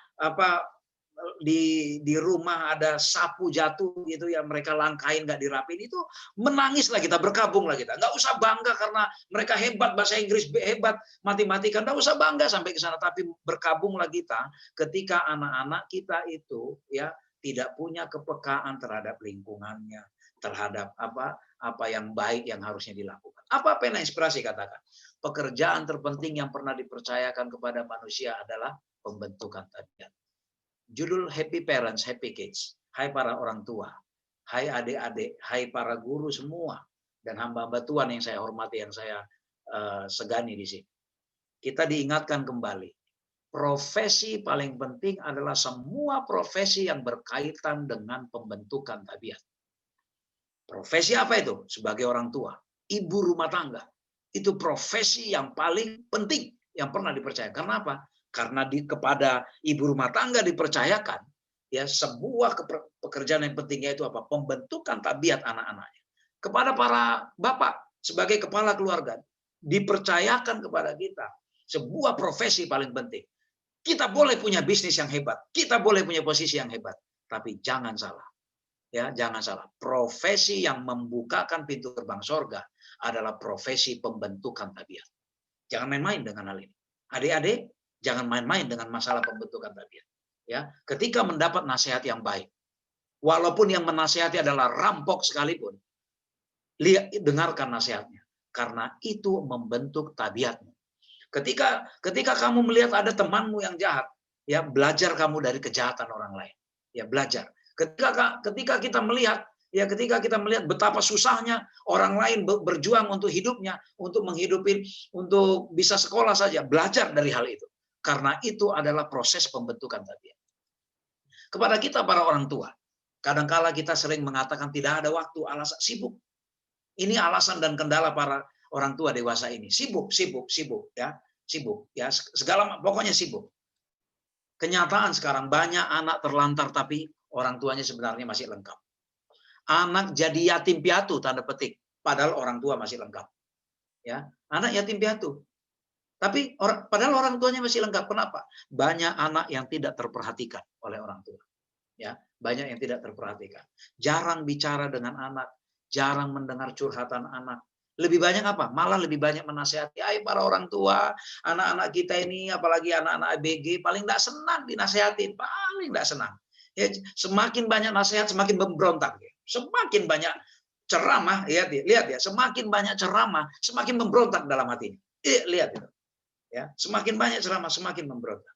di rumah ada sapu jatuh gitu ya, mereka langkain nggak dirapin, itu menangislah kita, berkabunglah kita. Nggak usah bangga karena mereka hebat bahasa Inggris, hebat matematika, nggak usah bangga sampai ke sana, tapi berkabunglah kita ketika anak-anak kita itu ya tidak punya kepekaan terhadap lingkungannya, terhadap apa yang baik yang harusnya dilakukan. Apa Pena Inspirasi katakan? Pekerjaan terpenting yang pernah dipercayakan kepada manusia adalah pembentukan tabiat. Judul Happy Parents, Happy Kids. Hai para orang tua, hai adik-adik, hai para guru semua, dan hamba-hamba Tuhan yang saya hormati, yang saya segani di sini. Kita diingatkan kembali, profesi paling penting adalah semua profesi yang berkaitan dengan pembentukan tabiat. Profesi apa itu? Sebagai orang tua, ibu rumah tangga. Itu profesi yang paling penting yang pernah dipercaya. Karena apa? Karena kepada ibu rumah tangga dipercayakan ya sebuah pekerjaan yang pentingnya itu apa? Pembentukan tabiat anak-anaknya. Kepada para bapak sebagai kepala keluarga dipercayakan kepada kita sebuah profesi paling penting. Kita boleh punya bisnis yang hebat, kita boleh punya posisi yang hebat, tapi jangan salah. Ya, jangan salah. Profesi yang membukakan pintu gerbang sorga adalah profesi pembentukan tabiat. Jangan main-main dengan hal ini. Adik-adik, jangan main-main dengan masalah pembentukan tabiat. Ya, ketika mendapat nasihat yang baik, walaupun yang menasihati adalah rampok sekalipun, dengarkan nasihatnya, karena itu membentuk tabiatmu. Ketika kamu melihat ada temanmu yang jahat, ya belajar kamu dari kejahatan orang lain. Ya belajar. Ketika kita melihat betapa susahnya orang lain berjuang untuk hidupnya, untuk menghidupi, untuk bisa sekolah saja, belajar dari hal itu. Karena itu adalah proses pembentukan tabiat. Kepada kita para orang tua, kadangkala kita sering mengatakan tidak ada waktu, alasan sibuk. Ini alasan dan kendala para orang tua dewasa ini. Sibuk ya. Sibuk ya, pokoknya sibuk. Kenyataan sekarang banyak anak terlantar tapi orang tuanya sebenarnya masih lengkap. Anak jadi yatim piatu tanda petik, padahal orang tua masih lengkap. Ya, anak yatim piatu. Tapi padahal orang tuanya masih lengkap. Kenapa? Banyak anak yang tidak terperhatikan oleh orang tua. Ya, banyak yang tidak terperhatikan. Jarang bicara dengan anak, jarang mendengar curhatan anak. Lebih banyak apa? Malah lebih banyak menasehati. Ay, para orang tua, anak-anak kita ini, apalagi anak-anak ABG, paling tidak senang dinasehatin, paling tidak senang. Ya, semakin banyak nasihat, semakin memberontak. Semakin banyak ceramah, lihat ya, semakin banyak ceramah, semakin memberontak dalam hatinya. Lihat itu. Ya, semakin banyak ceramah, semakin memberontak.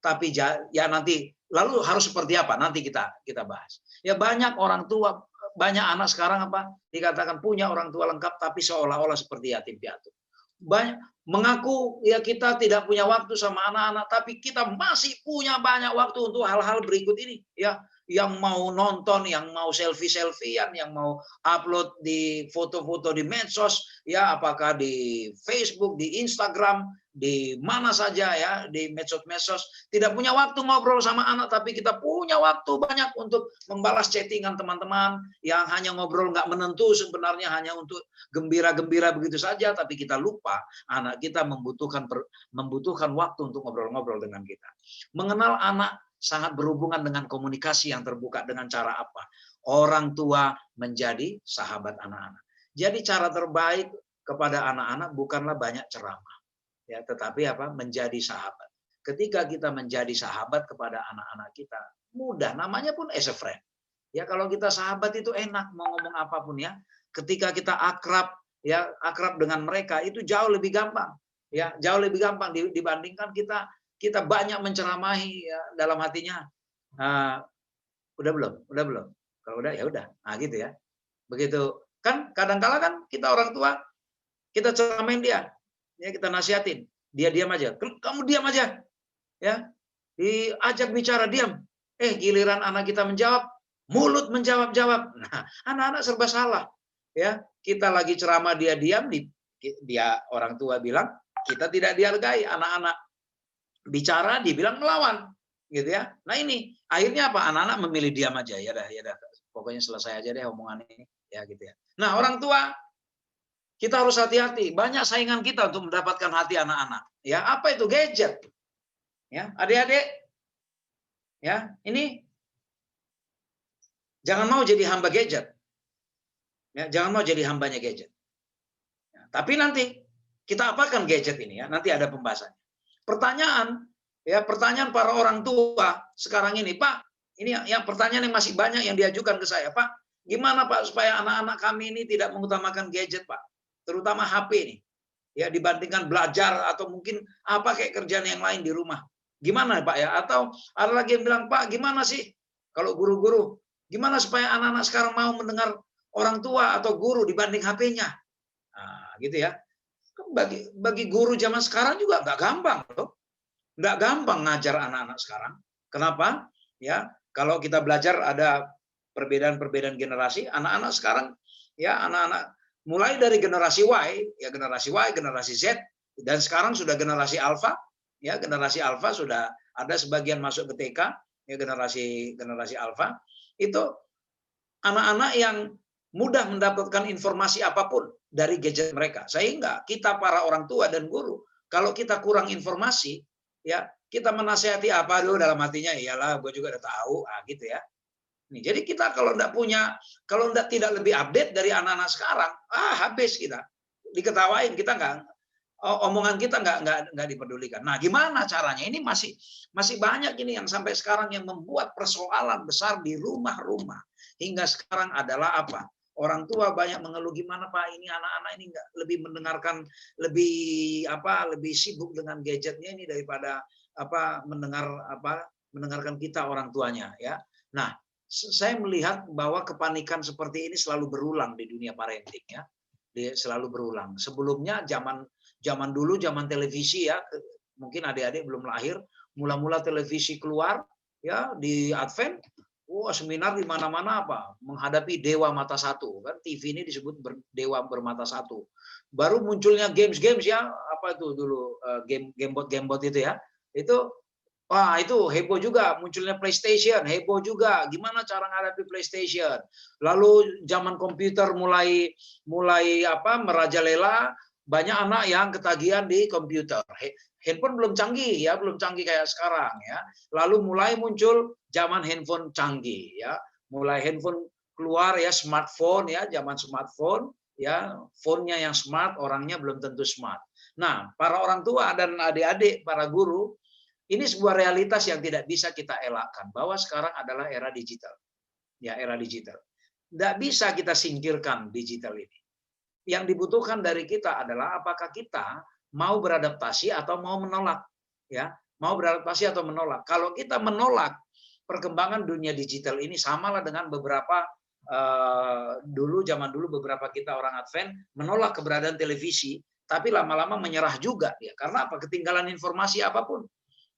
Tapi ya nanti lalu harus seperti apa? Nanti kita bahas. Ya banyak orang tua, banyak anak sekarang apa? Dikatakan punya orang tua lengkap tapi seolah-olah seperti yatim piatu. Banyak mengaku ya kita tidak punya waktu sama anak-anak tapi kita masih punya banyak waktu untuk hal-hal berikut ini ya. Yang mau nonton, yang mau selfie-selfiean, yang mau upload di foto-foto di medsos, ya apakah di Facebook, di Instagram, di mana saja ya, di medsos-medsos. Tidak punya waktu ngobrol sama anak, tapi kita punya waktu banyak untuk membalas chattingan teman-teman yang hanya ngobrol nggak menentu, sebenarnya hanya untuk gembira-gembira begitu saja, tapi kita lupa anak kita membutuhkan waktu untuk ngobrol-ngobrol dengan kita. Mengenal anak sangat berhubungan dengan komunikasi yang terbuka. Dengan cara apa? Orang tua menjadi sahabat anak-anak. Jadi cara terbaik kepada anak-anak bukanlah banyak ceramah, ya, tetapi apa? Menjadi sahabat. Ketika kita menjadi sahabat kepada anak-anak kita, mudah. Namanya pun as a friend. Ya, kalau kita sahabat itu enak mau ngomong apapun ya. Ketika kita akrab, ya akrab dengan mereka itu jauh lebih gampang. Ya, jauh lebih gampang dibandingkan kita banyak menceramahi ya, dalam hatinya. Udah belum? Kalau udah ya udah. Nah, gitu ya. Begitu kan kadang-kala kan kita orang tua kita ceramain dia. Ya kita nasihatin. Dia diam aja. Kamu diam aja. Ya. Diajak bicara diam. Giliran anak kita menjawab, mulut menjawab-jawab. Nah, anak-anak serba salah. Ya, kita lagi ceramah dia diam, dia orang tua bilang kita tidak dihargai, anak-anak bicara dibilang melawan gitu ya. Nah ini akhirnya apa? Anak-anak memilih diam aja ya dah pokoknya selesai aja deh omongan ini ya gitu ya. Nah orang tua kita harus hati-hati, banyak saingan kita untuk mendapatkan hati anak-anak ya. Apa itu? Gadget ya. Adik-adik ya, ini jangan mau jadi hamba gadget ya, jangan mau jadi hambanya gadget ya, tapi nanti kita apakan gadget ini ya, nanti ada pembahasannya. Pertanyaan para orang tua sekarang ini, Pak, ini yang pertanyaan yang masih banyak yang diajukan ke saya, Pak, gimana Pak supaya anak-anak kami ini tidak mengutamakan gadget, Pak, terutama HP ini, ya dibandingkan belajar atau mungkin apa kayak kerjaan yang lain di rumah, gimana Pak ya? Atau ada lagi yang bilang, Pak, gimana sih kalau guru-guru, gimana supaya anak-anak sekarang mau mendengar orang tua atau guru dibanding HP-nya, nah, gitu ya. Bagi guru zaman sekarang juga nggak gampang loh. Nggak gampang ngajar anak-anak sekarang. Kenapa? Ya, kalau kita belajar ada perbedaan-perbedaan generasi, anak-anak sekarang ya anak-anak mulai dari generasi Y, ya generasi Y, generasi Z dan sekarang sudah generasi Alpha, ya generasi Alpha sudah ada sebagian masuk ke TK, ya generasi Alpha. Itu anak-anak yang mudah mendapatkan informasi apapun dari gadget mereka. Sehingga kita para orang tua dan guru, kalau kita kurang informasi, ya kita menasehati apa dulu dalam hatinya, iyalah gue juga udah tahu, gitu ya. Nih, jadi kita kalau tidak lebih update dari anak-anak sekarang, habis kita. Diketawain, kita omongan kita nggak dipedulikan. Nah, gimana caranya? Ini masih banyak ini yang sampai sekarang yang membuat persoalan besar di rumah-rumah. Hingga sekarang adalah apa? Orang tua banyak mengeluh, gimana Pak ini anak-anak ini nggak lebih mendengarkan, lebih sibuk dengan gadgetnya ini daripada mendengarkan kita orang tuanya ya. Nah, saya melihat bahwa kepanikan seperti ini selalu berulang di dunia parenting ya. Selalu berulang. Sebelumnya zaman dulu zaman televisi ya, mungkin adik-adik belum lahir, mula-mula televisi keluar ya di Advent. Seminar di mana-mana menghadapi dewa mata satu kan, TV ini disebut dewa bermata satu. Baru munculnya games ya, itu dulu gamebot itu ya. Itu heboh juga, munculnya PlayStation, heboh juga. Gimana cara menghadapi PlayStation? Lalu zaman komputer mulai merajalela, banyak anak yang ketagihan di komputer. Handphone belum canggih ya, belum canggih kayak sekarang ya. Lalu mulai muncul zaman handphone canggih ya. Mulai handphone keluar ya, smartphone ya, zaman smartphone ya, phone-nya yang smart, orangnya belum tentu smart. Nah, para orang tua dan adik-adik, para guru, ini sebuah realitas yang tidak bisa kita elakkan bahwa sekarang adalah era digital. Ya, era digital. Tidak bisa kita singkirkan digital ini. Yang dibutuhkan dari kita adalah apakah kita mau beradaptasi atau mau menolak, ya, mau beradaptasi atau menolak. Kalau kita menolak perkembangan dunia digital ini, samalah dengan beberapa zaman dulu beberapa kita orang Advent menolak keberadaan televisi, tapi lama-lama menyerah juga dia. Karena apa? Ketinggalan informasi apapun,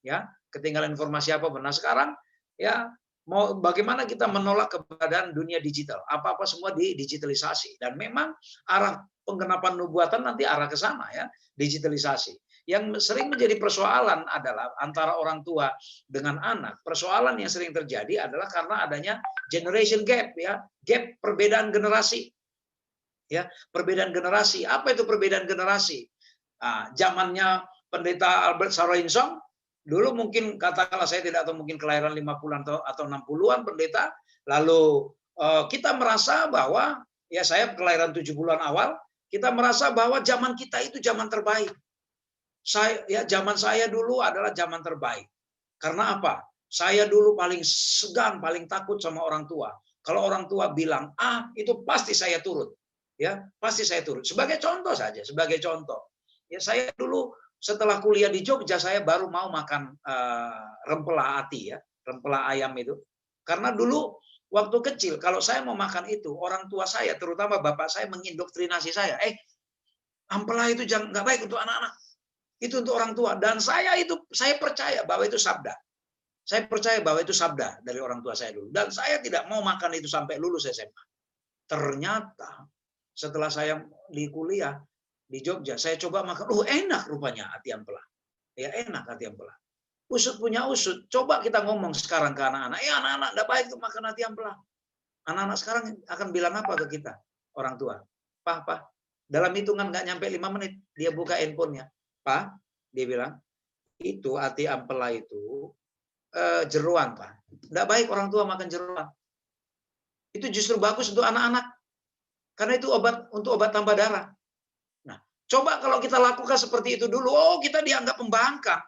ya, ketinggalan informasi apapun. Nah sekarang ya, mau bagaimana kita menolak keberadaan dunia digital? Apa-apa semua digitalisasi, dan memang arah penggenapan nubuatan nanti arah ke sana ya, digitalisasi. Yang sering menjadi persoalan adalah antara orang tua dengan anak. Persoalan yang sering terjadi adalah karena adanya generation gap ya, gap perbedaan generasi. Ya, perbedaan generasi. Apa itu perbedaan generasi? Nah, zamannya Pendeta Albert Sarainsong, dulu mungkin katakanlah saya tidak tahu, mungkin kelahiran 50-an atau 60-an pendeta, lalu kita merasa bahwa ya saya kelahiran 70-an awal, kita merasa bahwa zaman kita itu zaman terbaik. Zaman saya dulu adalah zaman terbaik. Karena apa? Saya dulu paling segan, paling takut sama orang tua. Kalau orang tua bilang A, itu pasti saya turut. Ya, pasti saya turut. Sebagai contoh saja, sebagai contoh. Ya, saya dulu setelah kuliah di Jogja, saya baru mau makan rempela ati ya, rempela ayam itu. Karena dulu waktu kecil, kalau saya mau makan itu, orang tua saya, terutama bapak saya, mengindoktrinasi saya. Ampela itu jangan, nggak baik untuk anak-anak. Itu untuk orang tua. Dan saya percaya bahwa itu sabda. Saya percaya bahwa itu sabda dari orang tua saya dulu. Dan saya tidak mau makan itu sampai lulus SMA. Ternyata setelah saya di kuliah di Jogja, saya coba makan. Enak rupanya ati ampela. Ya enak ati ampela. Usut punya usut. Coba kita ngomong sekarang ke anak-anak. Anak-anak tidak baik untuk makan ati ampela. Anak-anak sekarang akan bilang apa ke kita? Orang tua. Pak, dalam hitungan nggak nyampe 5 menit, dia buka handphonenya. Pak, dia bilang, itu ati ampela itu jeruan, Pak. Tidak baik orang tua makan jeruan. Itu justru bagus untuk anak-anak. Karena itu untuk obat tambah darah. Nah, coba kalau kita lakukan seperti itu dulu, kita dianggap pembangkang.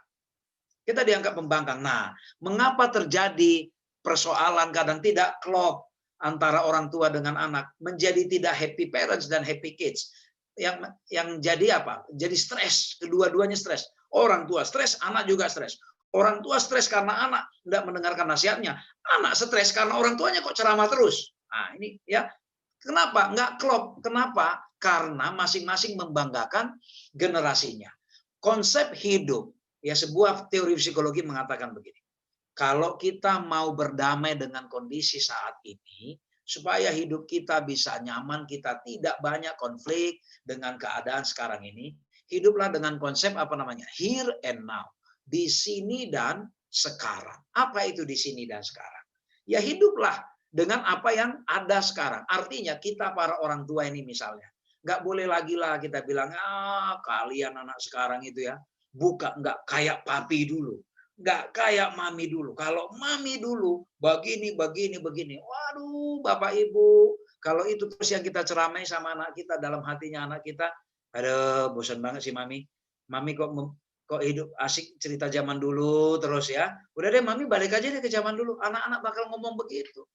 Kita dianggap pembangkang. Nah, mengapa terjadi persoalan kadang tidak klop antara orang tua dengan anak, menjadi tidak happy parents dan happy kids? Yang jadi apa? Jadi stres, kedua-duanya stres. Orang tua stres, anak juga stres. Orang tua stres karena anak tidak mendengarkan nasihatnya. Anak stres karena orang tuanya kok ceramah terus. Nah, ini ya. Kenapa? Nggak klop. Kenapa? Karena masing-masing membanggakan generasinya. Konsep hidup, ya sebuah teori psikologi mengatakan begini. Kalau kita mau berdamai dengan kondisi saat ini, supaya hidup kita bisa nyaman, kita tidak banyak konflik dengan keadaan sekarang ini, hiduplah dengan konsep apa namanya? Here and now. Di sini dan sekarang. Apa itu di sini dan sekarang? Ya hiduplah dengan apa yang ada sekarang. Artinya kita para orang tua ini misalnya, nggak boleh lagi lah kita bilang, kalian anak sekarang itu ya, nggak kayak papi dulu, nggak kayak mami dulu. Kalau mami dulu begini. Waduh, Bapak Ibu, kalau itu terus yang kita ceramai sama anak kita, dalam hatinya anak kita, aduh bosan banget sih mami. Mami kok hidup asik cerita zaman dulu terus ya. Udah deh mami balik aja deh ke zaman dulu. Anak-anak bakal ngomong begitu.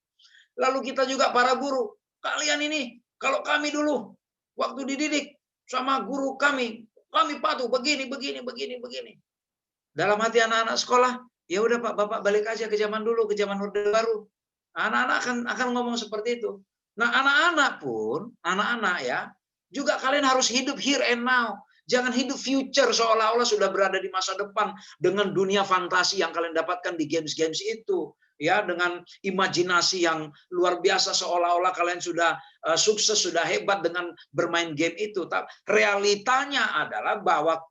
Lalu kita juga para guru, kalian ini, kalau kami dulu waktu dididik sama guru kami patuh begini. Dalam hati anak-anak sekolah, ya udah Pak, Bapak balik aja ke zaman dulu, ke zaman Orde Baru. Anak-anak akan ngomong seperti itu. Nah, anak-anak ya, juga kalian harus hidup here and now. Jangan hidup future seolah-olah sudah berada di masa depan dengan dunia fantasi yang kalian dapatkan di games-games itu. Ya, dengan imajinasi yang luar biasa seolah-olah kalian sudah sukses, sudah hebat dengan bermain game itu. Tapi realitanya adalah bahwa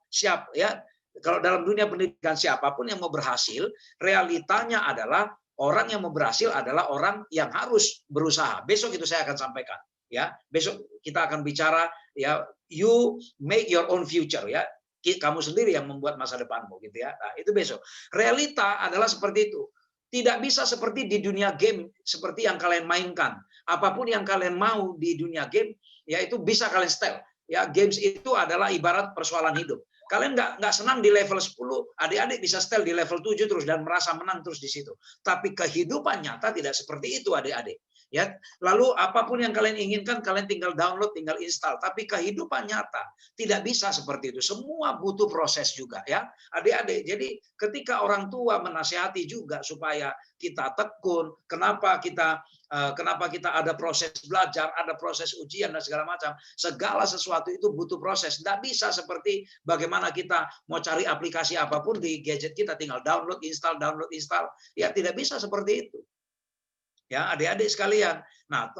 kalau dalam dunia pendidikan siapapun yang mau berhasil, realitanya adalah orang yang mau berhasil adalah orang yang harus berusaha. Besok itu saya akan sampaikan. ya. Besok kita akan bicara ya, you make your own future ya. Kamu sendiri yang membuat masa depanmu gitu ya. Nah, itu besok. Realita adalah seperti itu. Tidak bisa seperti di dunia game seperti yang kalian mainkan. Apapun yang kalian mau di dunia game, ya itu bisa kalian setel. Ya, games itu adalah ibarat persoalan hidup. Kalian nggak senang di level 10, adik-adik bisa setel di level 7 terus dan merasa menang terus di situ. Tapi kehidupan nyata tidak seperti itu, adik-adik. Ya, lalu apapun yang kalian inginkan, kalian tinggal download, tinggal install. Tapi kehidupan nyata tidak bisa seperti itu. Semua butuh proses juga, ya, adik-adik. Jadi ketika orang tua menasihati juga supaya kita tekun, kenapa kita ada proses belajar, ada proses ujian dan segala macam. Segala sesuatu itu butuh proses. Tidak bisa seperti bagaimana kita mau cari aplikasi apapun di gadget kita, tinggal download, install. Ya, tidak bisa seperti itu. Ya, adik-adik sekalian. Nah,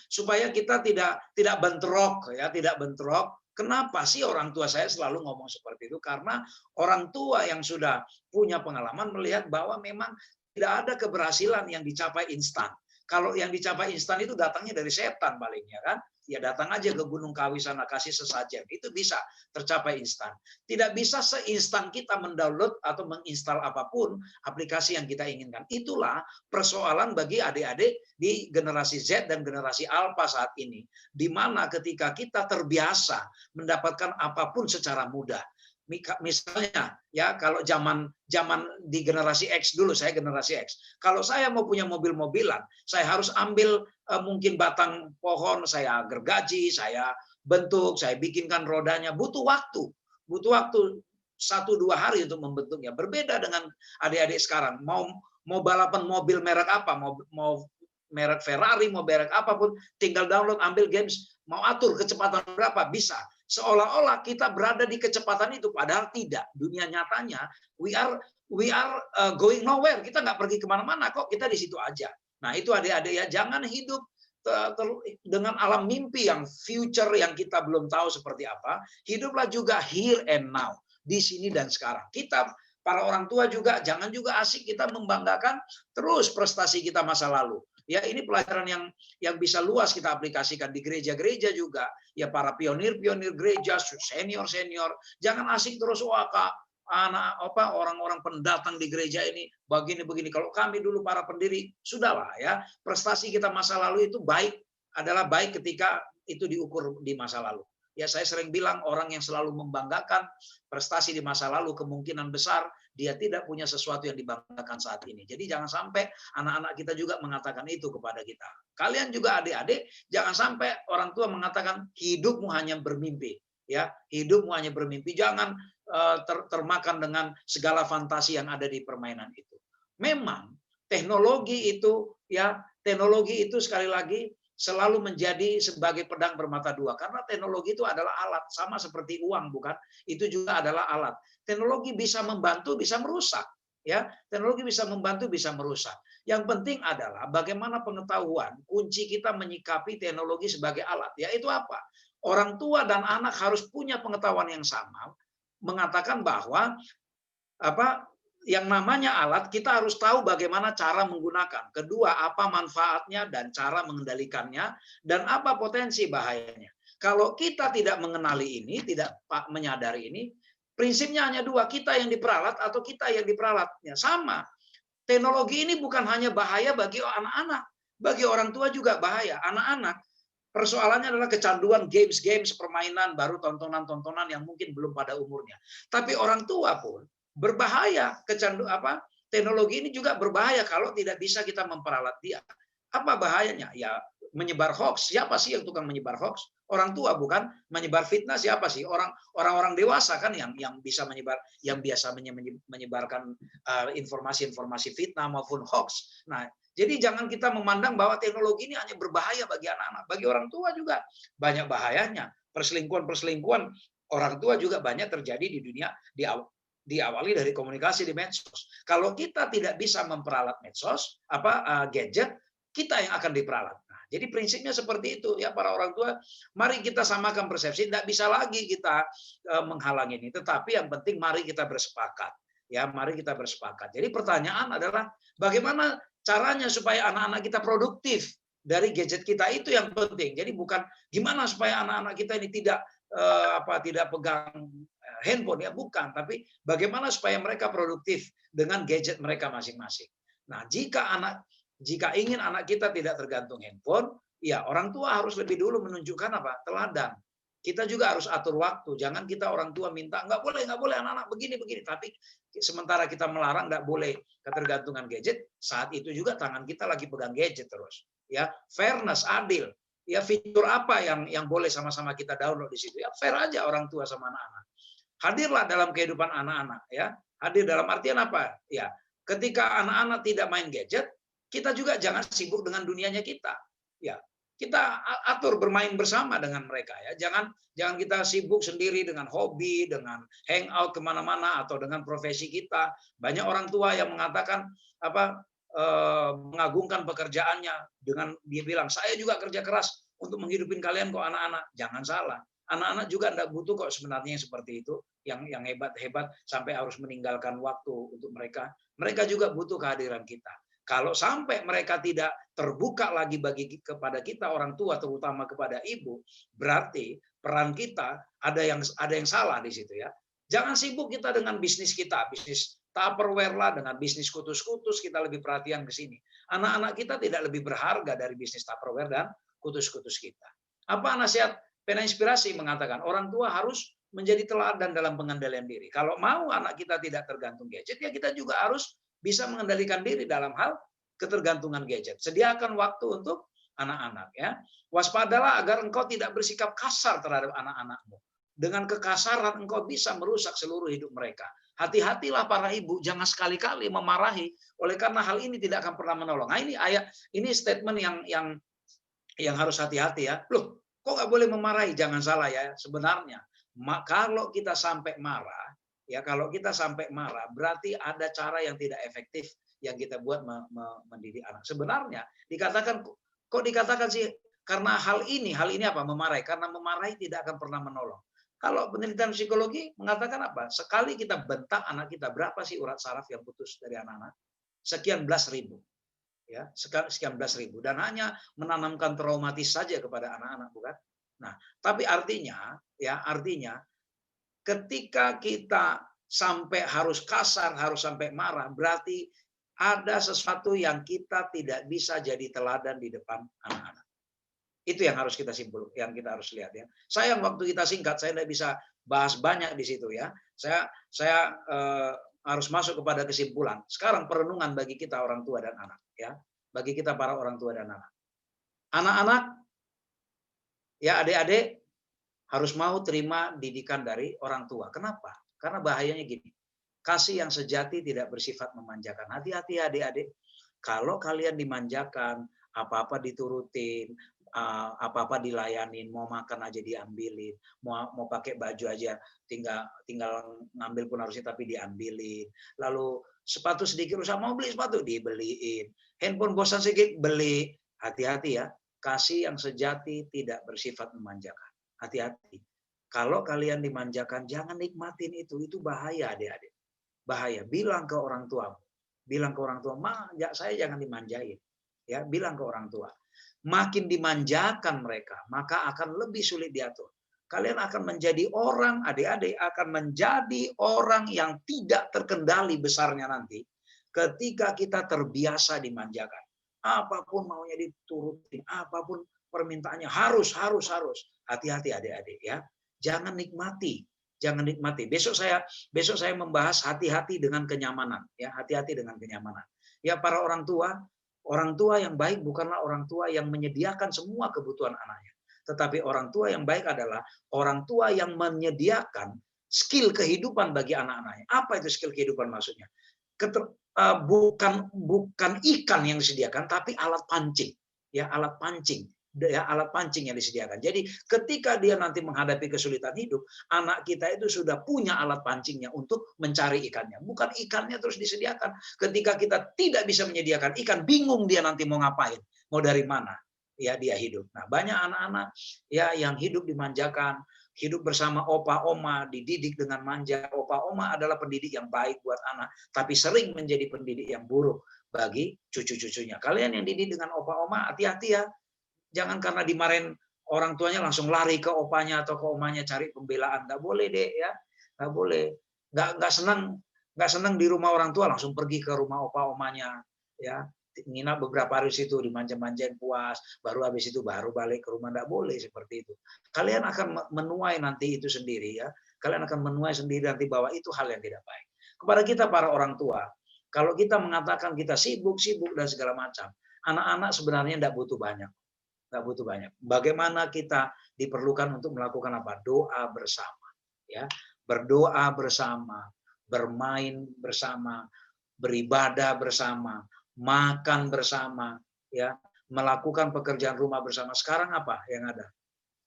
supaya kita tidak bentrok ya, tidak bentrok. Kenapa sih orang tua saya selalu ngomong seperti itu? Karena orang tua yang sudah punya pengalaman melihat bahwa memang tidak ada keberhasilan yang dicapai instan. Kalau yang dicapai instan itu datangnya dari setan palingnya kan. Ya datang aja ke Gunung Kawi sana kasih sesajen. Itu bisa tercapai instan. Tidak bisa seinstan kita mendownload atau menginstal apapun aplikasi yang kita inginkan. Itulah persoalan bagi adik-adik di generasi Z dan generasi Alpha saat ini. Di mana ketika kita terbiasa mendapatkan apapun secara mudah. Misalnya ya, kalau zaman di generasi X dulu, saya generasi X. Kalau saya mau punya mobil-mobilan, saya harus ambil mungkin batang pohon, saya gergaji, saya bentuk, saya bikinkan rodanya, butuh waktu 1-2 hari untuk membentuknya. Berbeda dengan adik-adik sekarang, mau balapan mobil merek apa, mau merek Ferrari, mau merek apapun, tinggal download, ambil games, mau atur kecepatan berapa, bisa. Seolah-olah kita berada di kecepatan itu, padahal tidak. Dunia nyatanya, we are going nowhere. Kita nggak pergi kemana-mana kok, kita di situ aja. Nah, itu adik-adik ya, jangan hidup dengan alam mimpi yang future yang kita belum tahu seperti apa. Hiduplah juga here and now, di sini dan sekarang. Kita para orang tua juga jangan juga asik kita membanggakan terus prestasi kita masa lalu. Ya, ini pelajaran yang bisa luas kita aplikasikan di gereja-gereja juga. Ya, para pionir-pionir gereja, senior-senior, jangan asik terus orang-orang pendatang di gereja ini begini-begini. Kalau kami dulu para pendiri, sudahlah ya, prestasi kita masa lalu itu adalah baik ketika itu diukur di masa lalu. Ya, saya sering bilang orang yang selalu membanggakan prestasi di masa lalu kemungkinan besar dia tidak punya sesuatu yang dibanggakan saat ini. Jadi jangan sampai anak-anak kita juga mengatakan itu kepada kita. Kalian juga adik-adik, jangan sampai orang tua mengatakan hidupmu hanya bermimpi. Ya, hidupmu hanya bermimpi. Jangan termakan dengan segala fantasi yang ada di permainan itu. Memang teknologi itu sekali lagi selalu menjadi sebagai pedang bermata dua, karena teknologi itu adalah alat, sama seperti uang, bukan? Itu juga adalah alat. Teknologi bisa membantu, bisa merusak, ya. Teknologi bisa membantu, bisa merusak. Yang penting adalah bagaimana pengetahuan, kunci kita menyikapi teknologi sebagai alat, yaitu apa? Orang tua dan anak harus punya pengetahuan yang sama, mengatakan bahwa yang namanya alat, kita harus tahu bagaimana cara menggunakan. Kedua, apa manfaatnya dan cara mengendalikannya, dan apa potensi bahayanya. Kalau kita tidak mengenali ini, tidak menyadari ini, prinsipnya hanya dua, kita yang diperalat atau kita yang diperalatnya. Sama, teknologi ini bukan hanya bahaya bagi anak-anak, bagi orang tua juga bahaya. Anak-anak, persoalannya adalah kecanduan games, permainan, baru tontonan-tontonan yang mungkin belum pada umurnya. Tapi orang tua pun berbahaya, teknologi ini juga berbahaya kalau tidak bisa kita memperalat dia. Apa bahayanya? Ya, menyebar hoax. Siapa sih yang tukang menyebar hoax? Orang tua, bukan? Menyebar fitnah siapa sih? Orang-orang dewasa kan yang bisa menyebar, yang biasanya menyebarkan informasi-informasi fitnah maupun hoax. Nah, jadi jangan kita memandang bahwa teknologi ini hanya berbahaya bagi anak-anak. Bagi orang tua juga banyak bahayanya. Perselingkuhan orang tua juga banyak terjadi di dunia diawali dari komunikasi di medsos. Kalau kita tidak bisa memperalat medsos, gadget, kita yang akan diperalat. Nah, jadi prinsipnya seperti itu ya para orang tua. Mari kita samakan persepsi. Tidak bisa lagi kita menghalangi ini. Tetapi yang penting mari kita bersepakat. Ya, mari kita bersepakat. Jadi pertanyaan adalah bagaimana caranya supaya anak-anak kita produktif. dari gadget kita itu yang penting. Jadi bukan gimana supaya anak-anak kita ini tidak tidak pegang handphone ya, bukan, tapi bagaimana supaya mereka produktif dengan gadget mereka masing-masing. Nah, jika ingin anak kita tidak tergantung handphone, ya orang tua harus lebih dulu menunjukkan apa? Teladan. Kita juga harus atur waktu. Jangan kita orang tua minta nggak boleh anak-anak begini, tapi sementara kita melarang nggak boleh ketergantungan gadget, saat itu juga tangan kita lagi pegang gadget terus. Ya, fairness, adil. Ya, fitur apa yang boleh sama-sama kita download di situ? Ya, fair aja orang tua sama anak-anak. Hadirlah dalam kehidupan anak-anak, ya. Hadir dalam artian apa? Ya, ketika anak-anak tidak main gadget, kita juga jangan sibuk dengan dunianya kita. Ya, kita atur bermain bersama dengan mereka ya. Jangan kita sibuk sendiri dengan hobi, dengan hangout kemana-mana atau dengan profesi kita. Banyak orang tua yang mengatakan mengagungkan pekerjaannya dengan dia bilang saya juga kerja keras untuk menghidupin kalian kok anak-anak. Jangan salah. Anak-anak juga tidak butuh kok sebenarnya yang seperti itu, yang hebat-hebat sampai harus meninggalkan waktu untuk mereka. Mereka juga butuh kehadiran kita. Kalau sampai mereka tidak terbuka lagi kepada kita orang tua, terutama kepada ibu, berarti peran kita ada yang salah di situ ya. Jangan sibuk kita dengan bisnis kita, bisnis Tupperware lah, dengan bisnis kutus-kutus kita lebih perhatian ke sini. Anak-anak kita tidak lebih berharga dari bisnis Tupperware dan kutus-kutus kita. Apa nasihat Pena Inspirasi mengatakan orang tua harus menjadi teladan dalam pengendalian diri. Kalau mau anak kita tidak tergantung gadget, ya kita juga harus bisa mengendalikan diri dalam hal ketergantungan gadget. Sediakan waktu untuk anak-anak ya. Waspadalah agar engkau tidak bersikap kasar terhadap anak-anakmu. Dengan kekasaran engkau bisa merusak seluruh hidup mereka. Hati-hatilah para ibu, jangan sekali-kali memarahi. Oleh karena hal ini tidak akan pernah menolong. Nah, ini statement yang harus hati-hati ya. Loh, kok nggak boleh memarahi? Jangan salah ya. Sebenarnya kalau kita sampai marah, ya kalau kita sampai marah, berarti ada cara yang tidak efektif yang kita buat mendidik anak. Sebenarnya kok dikatakan sih karena hal ini apa? Memarahi. Karena memarahi tidak akan pernah menolong. Kalau penelitian psikologi mengatakan apa? Sekali kita bentak anak kita, berapa sih urat saraf yang putus dari anak-anak? Sekian belas ribu. Ya, sekian belas ribu. Dan hanya menanamkan traumatis saja kepada anak-anak, bukan? Nah, tapi artinya ketika kita sampai harus kasar, harus sampai marah, berarti ada sesuatu yang kita tidak bisa jadi teladan di depan anak-anak. Itu yang harus kita simpul, yang kita harus lihat ya. Sayang waktu kita singkat, saya tidak bisa bahas banyak di situ ya. Saya harus masuk kepada kesimpulan. Sekarang perenungan bagi kita orang tua dan anak ya. Bagi kita para orang tua dan anak. Anak-anak ya, adik-adik harus mau terima didikan dari orang tua. Kenapa? Karena bahayanya gini. Kasih yang sejati tidak bersifat memanjakan. Hati-hati adik-adik. Kalau kalian dimanjakan, apa-apa diturutin, apa-apa dilayanin, mau makan aja diambilin, mau pakai baju aja tinggal ngambil pun harusnya tapi diambilin. Lalu sepatu sedikit rusak, mau beli sepatu dibeliin. Handphone bosan sedikit beli. Hati-hati ya. Kasih yang sejati tidak bersifat memanjakan. Hati-hati. Kalau kalian dimanjakan, jangan nikmatin itu. Itu bahaya adik-adik. Bahaya. Bilang ke orang tua. Bilang ke orang tua, saya jangan dimanjain. Ya, bilang ke orang tua. Makin dimanjakan mereka, maka akan lebih sulit diatur. Kalian akan menjadi orang, adik-adik akan menjadi orang yang tidak terkendali besarnya nanti ketika kita terbiasa dimanjakan. Apapun maunya diturutin, apapun permintaannya harus. Hati-hati adik-adik ya. Jangan nikmati. Besok saya membahas hati-hati dengan kenyamanan ya, hati-hati dengan kenyamanan. Ya para orang tua yang baik bukanlah orang tua yang menyediakan semua kebutuhan anaknya. Tetapi orang tua yang baik adalah orang tua yang menyediakan skill kehidupan bagi anak-anaknya. Apa itu skill kehidupan maksudnya? Bukan ikan yang disediakan, tapi alat pancing. Ya, alat pancing. Ya, alat pancing yang disediakan. Jadi ketika dia nanti menghadapi kesulitan hidup, anak kita itu sudah punya alat pancingnya untuk mencari ikannya. Bukan ikannya terus disediakan. Ketika kita tidak bisa menyediakan ikan, bingung dia nanti mau ngapain, mau dari mana ya dia hidup. Nah, banyak anak-anak ya yang hidup dimanjakan, hidup bersama opa oma, dididik dengan manja. Opa oma adalah pendidik yang baik buat anak, tapi sering menjadi pendidik yang buruk bagi cucu-cucunya. Kalian yang didik dengan opa-oma, hati-hati ya. Jangan karena dimarahin orang tuanya langsung lari ke opanya atau ke omanya cari pembelaan. Nggak boleh deh ya, nggak boleh. Nggak senang di rumah orang tua langsung pergi ke rumah opa-omanya ya. Nginap beberapa hari situ dimanja-manjain puas, baru habis itu baru balik ke rumah. Nggak boleh seperti itu. Kalian akan menuai nanti itu sendiri ya. Kalian akan menuai sendiri nanti bahwa itu hal yang tidak baik. Kepada kita para orang tua, kalau kita mengatakan kita sibuk dan segala macam, anak-anak sebenarnya tidak butuh banyak. Nggak butuh banyak. Bagaimana kita diperlukan untuk melakukan apa? Doa bersama. Ya, berdoa bersama, bermain bersama, beribadah bersama, makan bersama, ya, melakukan pekerjaan rumah bersama. Sekarang apa yang ada?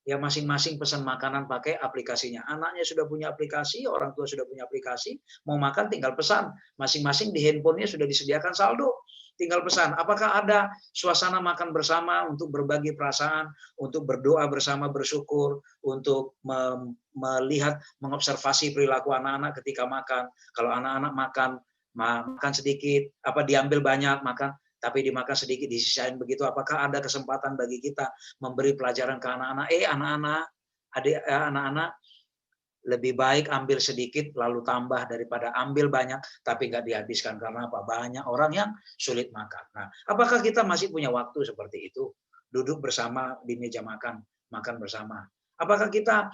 Ya masing-masing pesan makanan pakai aplikasinya. Anaknya sudah punya aplikasi, orang tua sudah punya aplikasi, mau makan tinggal pesan. Masing-masing di handphonenya sudah disediakan saldo. Tinggal pesan. Apakah ada suasana makan bersama untuk berbagi perasaan, untuk berdoa bersama, bersyukur, untuk melihat, mengobservasi perilaku anak-anak ketika makan. Kalau anak-anak makan sedikit, diambil banyak makan, tapi dimakan sedikit, disisain begitu. Apakah ada kesempatan bagi kita memberi pelajaran ke anak-anak? Anak-anak, lebih baik ambil sedikit lalu tambah daripada ambil banyak tapi nggak dihabiskan. Karena apa? Banyak orang yang sulit makan. Nah, apakah kita masih punya waktu seperti itu? Duduk bersama di meja makan bersama. Apakah kita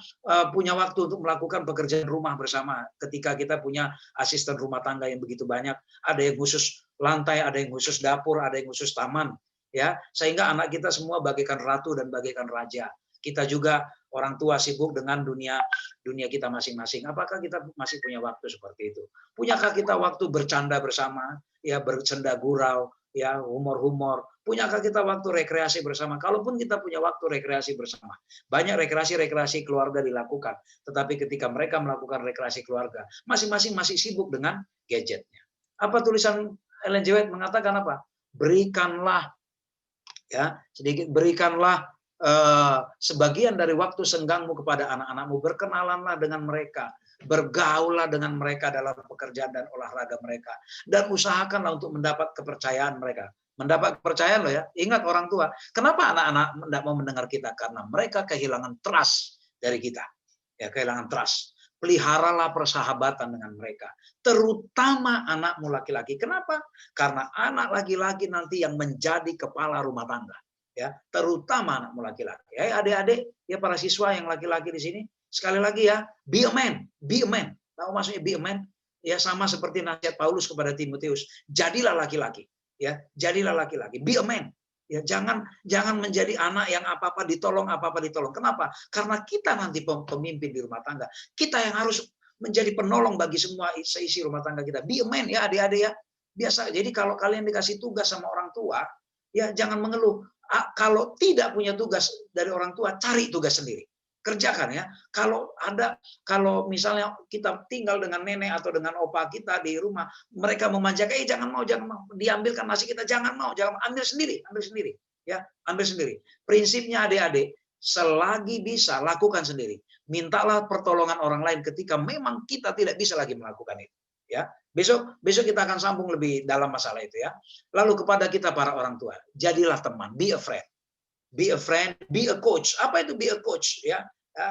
punya waktu untuk melakukan pekerjaan rumah bersama ketika kita punya asisten rumah tangga yang begitu banyak? Ada yang khusus lantai, ada yang khusus dapur, ada yang khusus taman, ya, sehingga anak kita semua bagaikan ratu dan bagaikan raja. Kita juga orang tua sibuk dengan dunia kita masing-masing. Apakah kita masih punya waktu seperti itu? Punyakah kita waktu bercanda bersama, ya, bercanda gurau, ya, humor-humor? Punyakah kita waktu rekreasi bersama? Kalaupun kita punya waktu rekreasi bersama, banyak rekreasi keluarga dilakukan. Tetapi ketika mereka melakukan rekreasi keluarga, masing-masing masih sibuk dengan gadgetnya. Apa tulisan Ellen G. White mengatakan apa? Berikanlah, ya, berikanlah sebagian dari waktu senggangmu kepada anak-anakmu. Berkenalanlah dengan mereka, bergaullah dengan mereka dalam pekerjaan dan olahraga mereka, dan usahakanlah untuk mendapat kepercayaan mereka. Mendapat kepercayaan loh ya. Ingat orang tua. Kenapa anak-anak tidak mau mendengar kita? Karena mereka kehilangan trust dari kita. Ya, kehilangan trust. Peliharalah persahabatan dengan mereka. Terutama anakmu laki-laki. Kenapa? Karena anak laki-laki nanti yang menjadi kepala rumah tangga. Ya, terutama anakmu laki-laki. Ya, adik-adik, ya para siswa yang laki-laki di sini, sekali lagi ya, be a man, be a man. Tahu maksudnya be a man? Ya, sama seperti nasihat Paulus kepada Timotius. Jadilah laki-laki. Ya, jadilah laki-laki, be a man. Ya, jangan menjadi anak yang apa-apa ditolong. Kenapa? Karena kita nanti pemimpin di rumah tangga. Kita yang harus menjadi penolong bagi semua seisi rumah tangga kita. Be a man ya, adik-adik ya. Biasa. Jadi kalau kalian dikasih tugas sama orang tua, ya jangan mengeluh. Kalau tidak punya tugas dari orang tua, cari tugas sendiri. Kerjakan ya. Kalau misalnya kita tinggal dengan nenek atau dengan opa kita di rumah, mereka memanjakan, jangan mau, diambilkan nasi kita, jangan ambil sendiri, ya, ambil sendiri. Prinsipnya adik-adik, selagi bisa lakukan sendiri. Mintalah pertolongan orang lain ketika memang kita tidak bisa lagi melakukan itu, ya. Besok kita akan sambung lebih dalam masalah itu ya. Lalu kepada kita para orang tua, jadilah teman, be a friend. Be a friend, be a coach. Apa itu be a coach? Ya,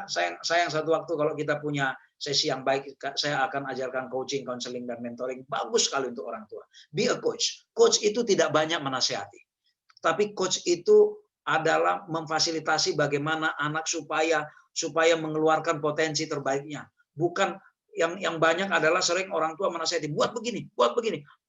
sayang satu waktu kalau kita punya sesi yang baik, saya akan ajarkan coaching, counseling, dan mentoring. Bagus sekali untuk orang tua. Be a coach. Coach itu tidak banyak menasihati. Tapi coach itu adalah memfasilitasi bagaimana anak supaya mengeluarkan potensi terbaiknya. Bukan yang banyak adalah sering orang tua menasihati, buat begini,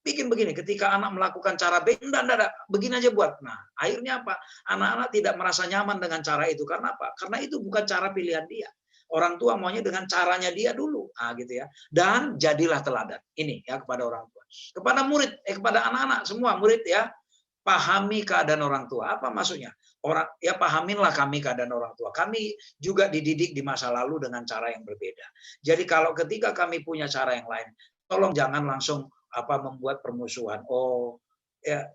bikin begini. Ketika anak melakukan cara B, enggak, begini aja buat. Nah, akhirnya apa? Anak-anak tidak merasa nyaman dengan cara itu. Karena apa? Karena itu bukan cara pilihan dia. Orang tua maunya dengan caranya dia dulu. Nah, gitu ya. Dan jadilah teladan. Ini ya kepada orang tua. Kepada murid, kepada anak-anak semua murid ya, pahami keadaan orang tua. Apa maksudnya? Pahaminlah kami keadaan orang tua. Kami juga dididik di masa lalu dengan cara yang berbeda. Jadi kalau ketika kami punya cara yang lain, tolong jangan langsung membuat permusuhan.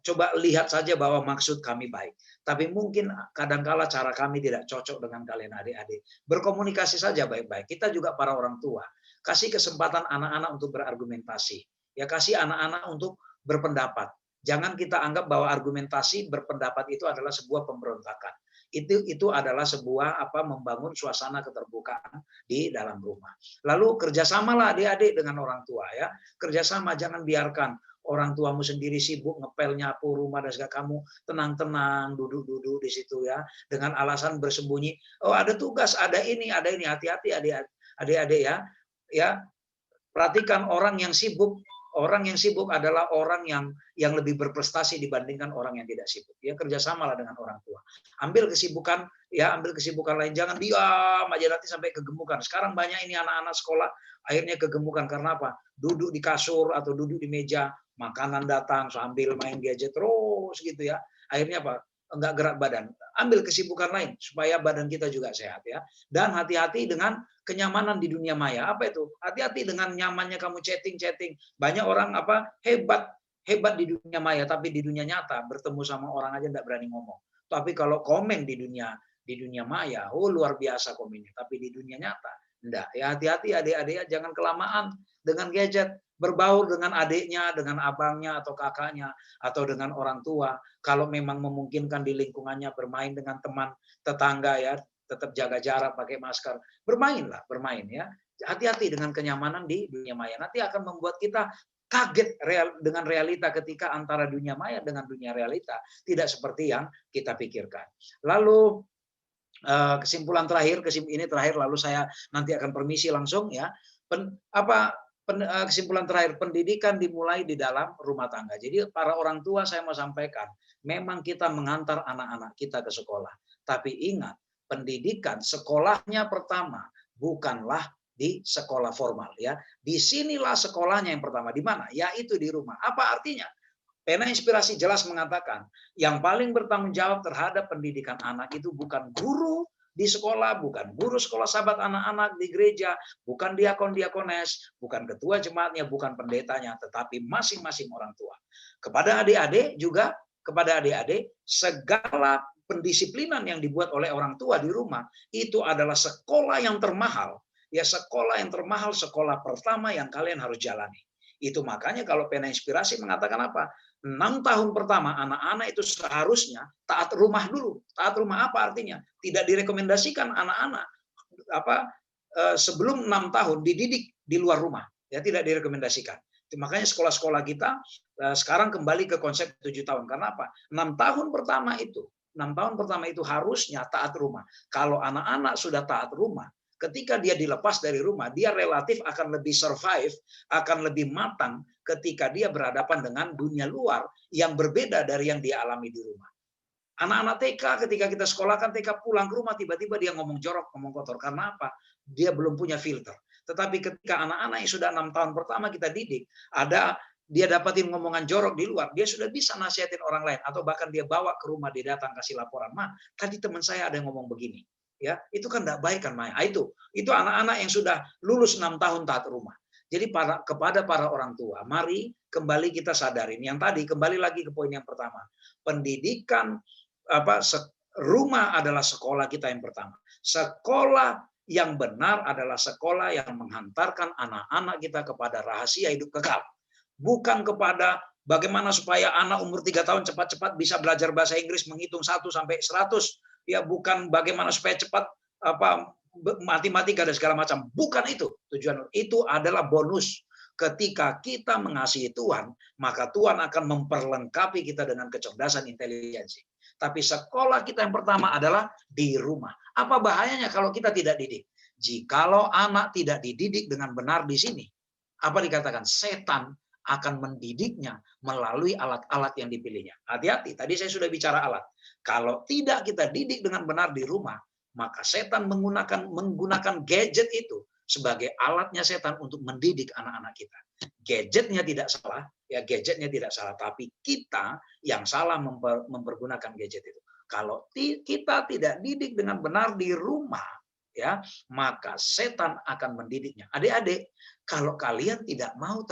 Coba lihat saja bahwa maksud kami baik. Tapi mungkin kadangkala cara kami tidak cocok dengan kalian adik-adik. Berkomunikasi saja baik-baik. Kita juga para orang tua. Kasih kesempatan anak-anak untuk berargumentasi. Ya, kasih anak-anak untuk berpendapat. Jangan kita anggap bahwa argumentasi berpendapat itu adalah sebuah pemberontakan. Itu adalah sebuah membangun suasana keterbukaan di dalam rumah. Lalu kerjasamalah adik-adik dengan orang tua ya. Kerjasama, jangan biarkan orang tuamu sendiri sibuk ngepel nyapu rumah dan segala, kamu tenang-tenang duduk-duduk di situ ya dengan alasan bersembunyi. Oh ada tugas, ada ini. Hati-hati adik-adik ya. Ya, perhatikan orang yang sibuk. Orang yang sibuk adalah orang yang lebih berprestasi dibandingkan orang yang tidak sibuk. Ya, kerjasamalah dengan orang tua. Ambil kesibukan lain. Jangan diam aja nanti sampai kegemukan. Sekarang banyak ini anak-anak sekolah akhirnya kegemukan karena apa? Duduk di kasur atau duduk di meja, makanan datang sambil main gadget terus gitu ya. Akhirnya apa? Enggak gerak badan. Ambil kesibukan lain supaya badan kita juga sehat ya. Dan hati-hati dengan kenyamanan di dunia maya. Apa itu? Hati-hati dengan nyamannya kamu chatting. Banyak orang hebat di dunia maya, tapi di dunia nyata bertemu sama orang aja enggak berani ngomong. Tapi kalau komen di dunia maya, luar biasa komennya. Tapi di dunia nyata enggak. Ya hati-hati adik-adik, jangan kelamaan dengan gadget. Berbaur dengan adiknya, dengan abangnya atau kakaknya, atau dengan orang tua. Kalau memang memungkinkan di lingkungannya bermain dengan teman tetangga ya, tetap jaga jarak, pakai masker. Bermain ya. Hati-hati dengan kenyamanan di dunia maya. Nanti akan membuat kita kaget dengan realita ketika antara dunia maya dengan dunia realita tidak seperti yang kita pikirkan. Lalu kesimpulan terakhir, ini terakhir, lalu saya nanti akan permisi langsung ya. Kesimpulan terakhir, pendidikan dimulai di dalam rumah tangga. Jadi para orang tua saya mau sampaikan, memang kita mengantar anak-anak kita ke sekolah. Tapi ingat, pendidikan sekolahnya pertama bukanlah di sekolah formal ya. Disinilah sekolahnya yang pertama. Di mana? Yaitu di rumah. Apa artinya? Pena Inspirasi jelas mengatakan, yang paling bertanggung jawab terhadap pendidikan anak itu bukan guru di sekolah, bukan guru sekolah sahabat anak-anak di gereja, bukan diakon-diakones, bukan ketua jemaatnya, bukan pendetanya, tetapi masing-masing orang tua. Kepada adik-adik juga, segala pendisiplinan yang dibuat oleh orang tua di rumah, itu adalah sekolah yang termahal. Ya, sekolah yang termahal, sekolah pertama yang kalian harus jalani. Itu makanya kalau Pena Inspirasi mengatakan apa? 6 tahun pertama anak-anak itu seharusnya taat rumah dulu. Taat rumah apa artinya? Tidak direkomendasikan anak-anak sebelum 6 tahun dididik di luar rumah. Ya, tidak direkomendasikan. Makanya sekolah-sekolah kita sekarang kembali ke konsep 7 tahun. Karena apa? 6 tahun pertama itu harusnya taat rumah. Kalau anak-anak sudah taat rumah, ketika dia dilepas dari rumah, dia relatif akan lebih survive, akan lebih matang ketika dia berhadapan dengan dunia luar yang berbeda dari yang dia alami di rumah. Anak-anak TK ketika kita sekolahkan TK pulang ke rumah tiba-tiba dia ngomong jorok, ngomong kotor. Karena apa? Dia belum punya filter. Tetapi ketika anak-anak yang sudah 6 tahun pertama kita didik, dia dapatin ngomongan jorok di luar, dia sudah bisa nasihatin orang lain. Atau bahkan dia bawa ke rumah, dia datang kasih laporan, "Ma, tadi teman saya ada yang ngomong begini." Ya, itu kan tidak baik kan, Maya. Itu anak-anak yang sudah lulus 6 tahun taat rumah. Jadi kepada para orang tua, mari kembali kita sadarin yang tadi, kembali lagi ke poin yang pertama. Pendidikan rumah adalah sekolah kita yang pertama. Sekolah yang benar adalah sekolah yang menghantarkan anak-anak kita kepada rahasia hidup kekal. Bukan kepada bagaimana supaya anak umur 3 tahun cepat-cepat bisa belajar bahasa Inggris, menghitung 1 sampai 100. Ya, bukan bagaimana supaya cepat matematika dan segala macam. Bukan itu tujuan. Itu adalah bonus. Ketika kita mengasihi Tuhan, maka Tuhan akan memperlengkapi kita dengan kecerdasan intelijensi. Tapi sekolah kita yang pertama adalah di rumah. Apa bahayanya kalau kita tidak didik? Jikalau anak tidak dididik dengan benar di sini, apa dikatakan? Setan akan mendidiknya melalui alat-alat yang dipilihnya. Hati-hati, tadi saya sudah bicara alat. Kalau tidak kita didik dengan benar di rumah, maka setan menggunakan gadget itu sebagai alatnya setan untuk mendidik anak-anak kita. Gadgetnya tidak salah, tapi kita yang salah mempergunakan gadget itu. Kalau kita tidak didik dengan benar di rumah, ya, maka setan akan mendidiknya. Adik-adik, kalau kalian tidak mau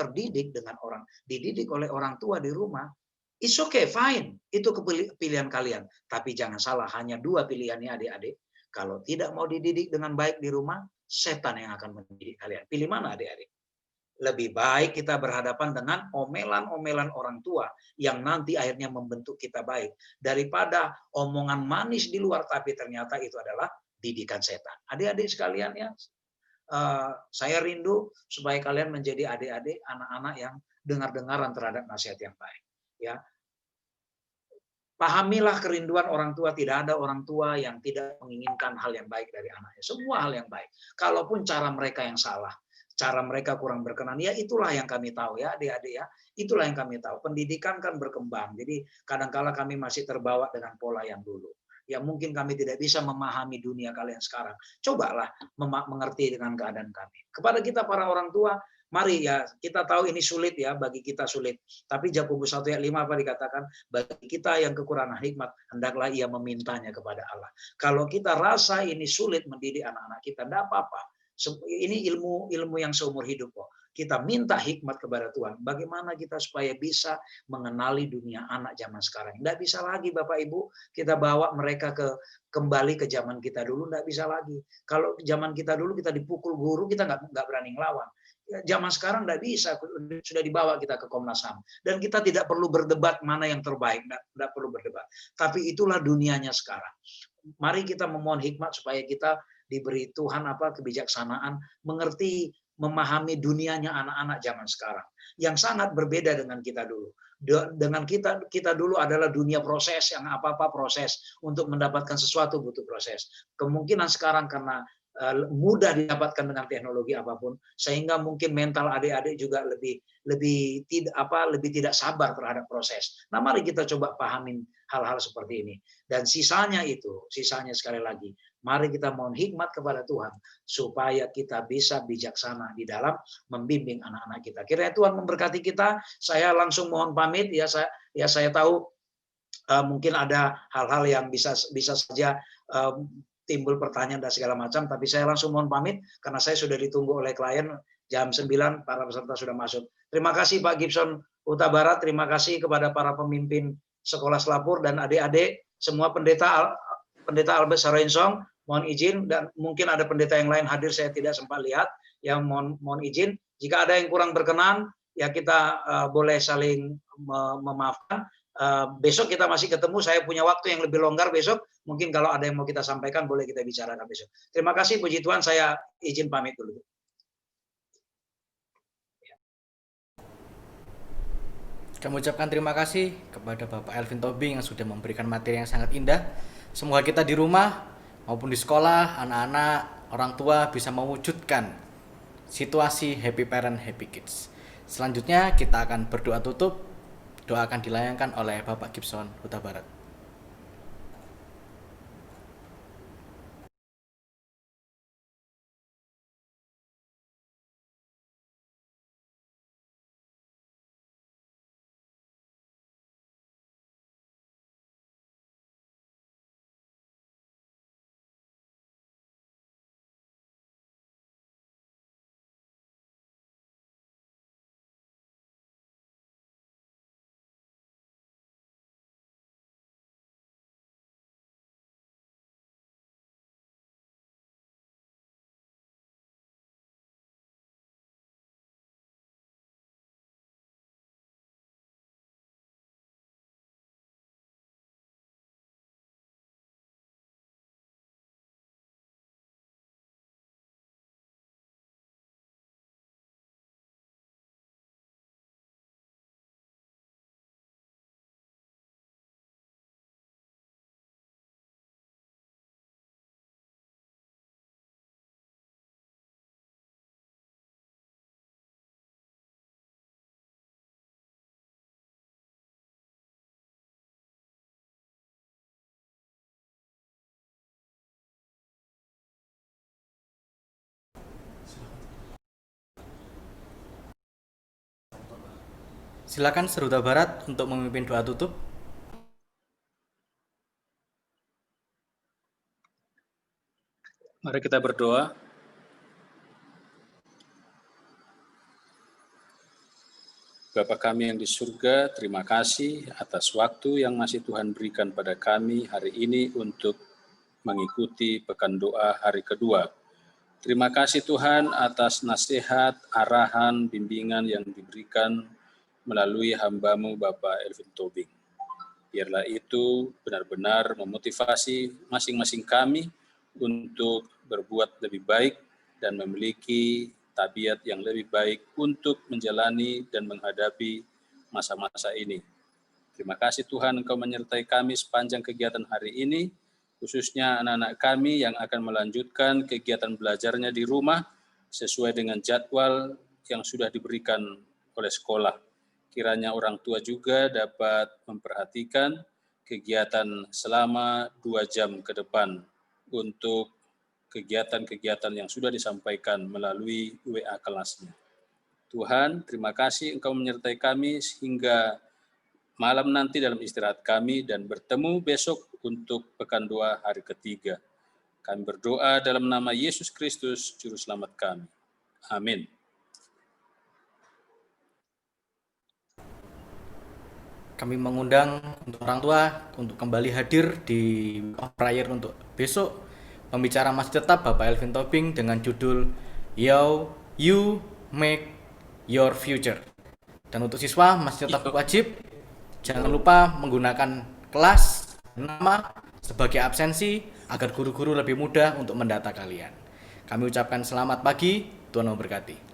dididik oleh orang tua di rumah, it's okay, fine. Itu pilihan kalian. Tapi jangan salah, hanya 2 pilihannya adik-adik. Kalau tidak mau dididik dengan baik di rumah, setan yang akan mendidik kalian. Pilih mana adik-adik? Lebih baik kita berhadapan dengan omelan-omelan orang tua yang nanti akhirnya membentuk kita baik daripada omongan manis di luar tapi ternyata itu adalah didikan setan. Adik-adik sekalian ya, saya rindu supaya kalian menjadi adik-adik, anak-anak yang dengar-dengaran terhadap nasihat yang baik. Ya, pahamilah kerinduan orang tua. Tidak ada orang tua yang tidak menginginkan hal yang baik dari anaknya. Semua hal yang baik. Kalaupun cara mereka yang salah, cara mereka kurang berkenan, ya itulah yang kami tahu ya adik-adik ya. Itulah yang kami tahu. Pendidikan kan berkembang. Jadi kadang-kala kami masih terbawa dengan pola yang dulu. Ya mungkin kami tidak bisa memahami dunia kalian sekarang. Cobalah mengerti dengan keadaan kami. Kepada kita para orang tua, mari ya, kita tahu ini sulit ya, bagi kita sulit. Tapi Yakobus 1 ayat 5 apa dikatakan? Bagi kita yang kekurangan hikmat, hendaklah ia memintanya kepada Allah. Kalau kita rasa ini sulit mendidik anak-anak kita, tidak apa-apa. Ini ilmu yang seumur hidup kok. Kita minta hikmat kepada Tuhan. Bagaimana kita supaya bisa mengenali dunia anak zaman sekarang. Tidak bisa lagi Bapak Ibu, kita bawa mereka kembali ke zaman kita dulu, tidak bisa lagi. Kalau zaman kita dulu kita dipukul guru, kita nggak berani ngelawan. Zaman sekarang tidak bisa, sudah dibawa kita ke Komnas HAM. Dan kita tidak perlu berdebat mana yang terbaik, tidak perlu berdebat. Tapi itulah dunianya sekarang. Mari kita memohon hikmat supaya kita diberi Tuhan kebijaksanaan, mengerti, memahami dunianya anak-anak zaman sekarang. Yang sangat berbeda dengan kita dulu. Dengan kita dulu adalah dunia proses, yang apa-apa proses. Untuk mendapatkan sesuatu butuh proses. Kemungkinan sekarang karena mudah didapatkan dengan teknologi apapun, sehingga mungkin mental adik-adik juga lebih tidak sabar terhadap proses. Nah, mari kita coba pahamin hal-hal seperti ini. Dan sisanya sekali lagi, mari kita mohon hikmat kepada Tuhan supaya kita bisa bijaksana di dalam membimbing anak-anak kita. Kiranya Tuhan memberkati kita. Saya langsung mohon pamit ya. Saya tahu mungkin ada hal-hal yang bisa saja timbul pertanyaan dan segala macam, tapi saya langsung mohon pamit karena saya sudah ditunggu oleh klien. Jam 9 para peserta sudah masuk. Terima kasih Pak Gibson Huta Barat, terima kasih kepada para pemimpin sekolah Selapur dan adik-adik, semua pendeta Albert Sarensong, mohon izin, dan mungkin ada pendeta yang lain hadir saya tidak sempat lihat, yang mohon izin. Jika ada yang kurang berkenan, ya kita boleh saling memaafkan. Besok kita masih ketemu, saya punya waktu yang lebih longgar besok. Mungkin kalau ada yang mau kita sampaikan, boleh kita bicarakan besok. Terima kasih, puji Tuhan, saya izin pamit dulu. Kami ucapkan terima kasih kepada Bapak Elvin Tobing yang sudah memberikan materi yang sangat indah. Semoga kita di rumah maupun di sekolah, anak-anak, orang tua bisa mewujudkan situasi happy parent, happy kids. Selanjutnya kita akan berdoa tutup. Doa akan dilayangkan oleh Bapak Gibson Huta Barat. Silakan Seruta Barat untuk memimpin doa tutup. Mari kita berdoa. Bapa kami yang di surga, terima kasih atas waktu yang masih Tuhan berikan pada kami hari ini untuk mengikuti pekan doa hari kedua Terima kasih Tuhan atas nasihat, arahan, bimbingan yang diberikan melalui hamba-Mu Bapak Elvin Tobing. Biarlah itu benar-benar memotivasi masing-masing kami untuk berbuat lebih baik dan memiliki tabiat yang lebih baik untuk menjalani dan menghadapi masa-masa ini. Terima kasih Tuhan Engkau menyertai kami sepanjang kegiatan hari ini, khususnya anak-anak kami yang akan melanjutkan kegiatan belajarnya di rumah sesuai dengan jadwal yang sudah diberikan oleh sekolah. Kiranya orang tua juga dapat memperhatikan kegiatan selama 2 jam ke depan untuk kegiatan-kegiatan yang sudah disampaikan melalui WA kelasnya. Tuhan, terima kasih Engkau menyertai kami sehingga malam nanti dalam istirahat kami dan bertemu besok untuk pekan doa hari ketiga. Kami berdoa dalam nama Yesus Kristus, Juru Selamat kami. Amin. Kami mengundang untuk orang tua untuk kembali hadir di Week of Prayer untuk besok. Pembicara masih tetap Bapak Elvin Tobing dengan judul You Make Your Future. Dan untuk siswa masih tetap wajib jangan lupa menggunakan kelas nama sebagai absensi agar guru-guru lebih mudah untuk mendata kalian. Kami ucapkan selamat pagi, Tuhan memberkati.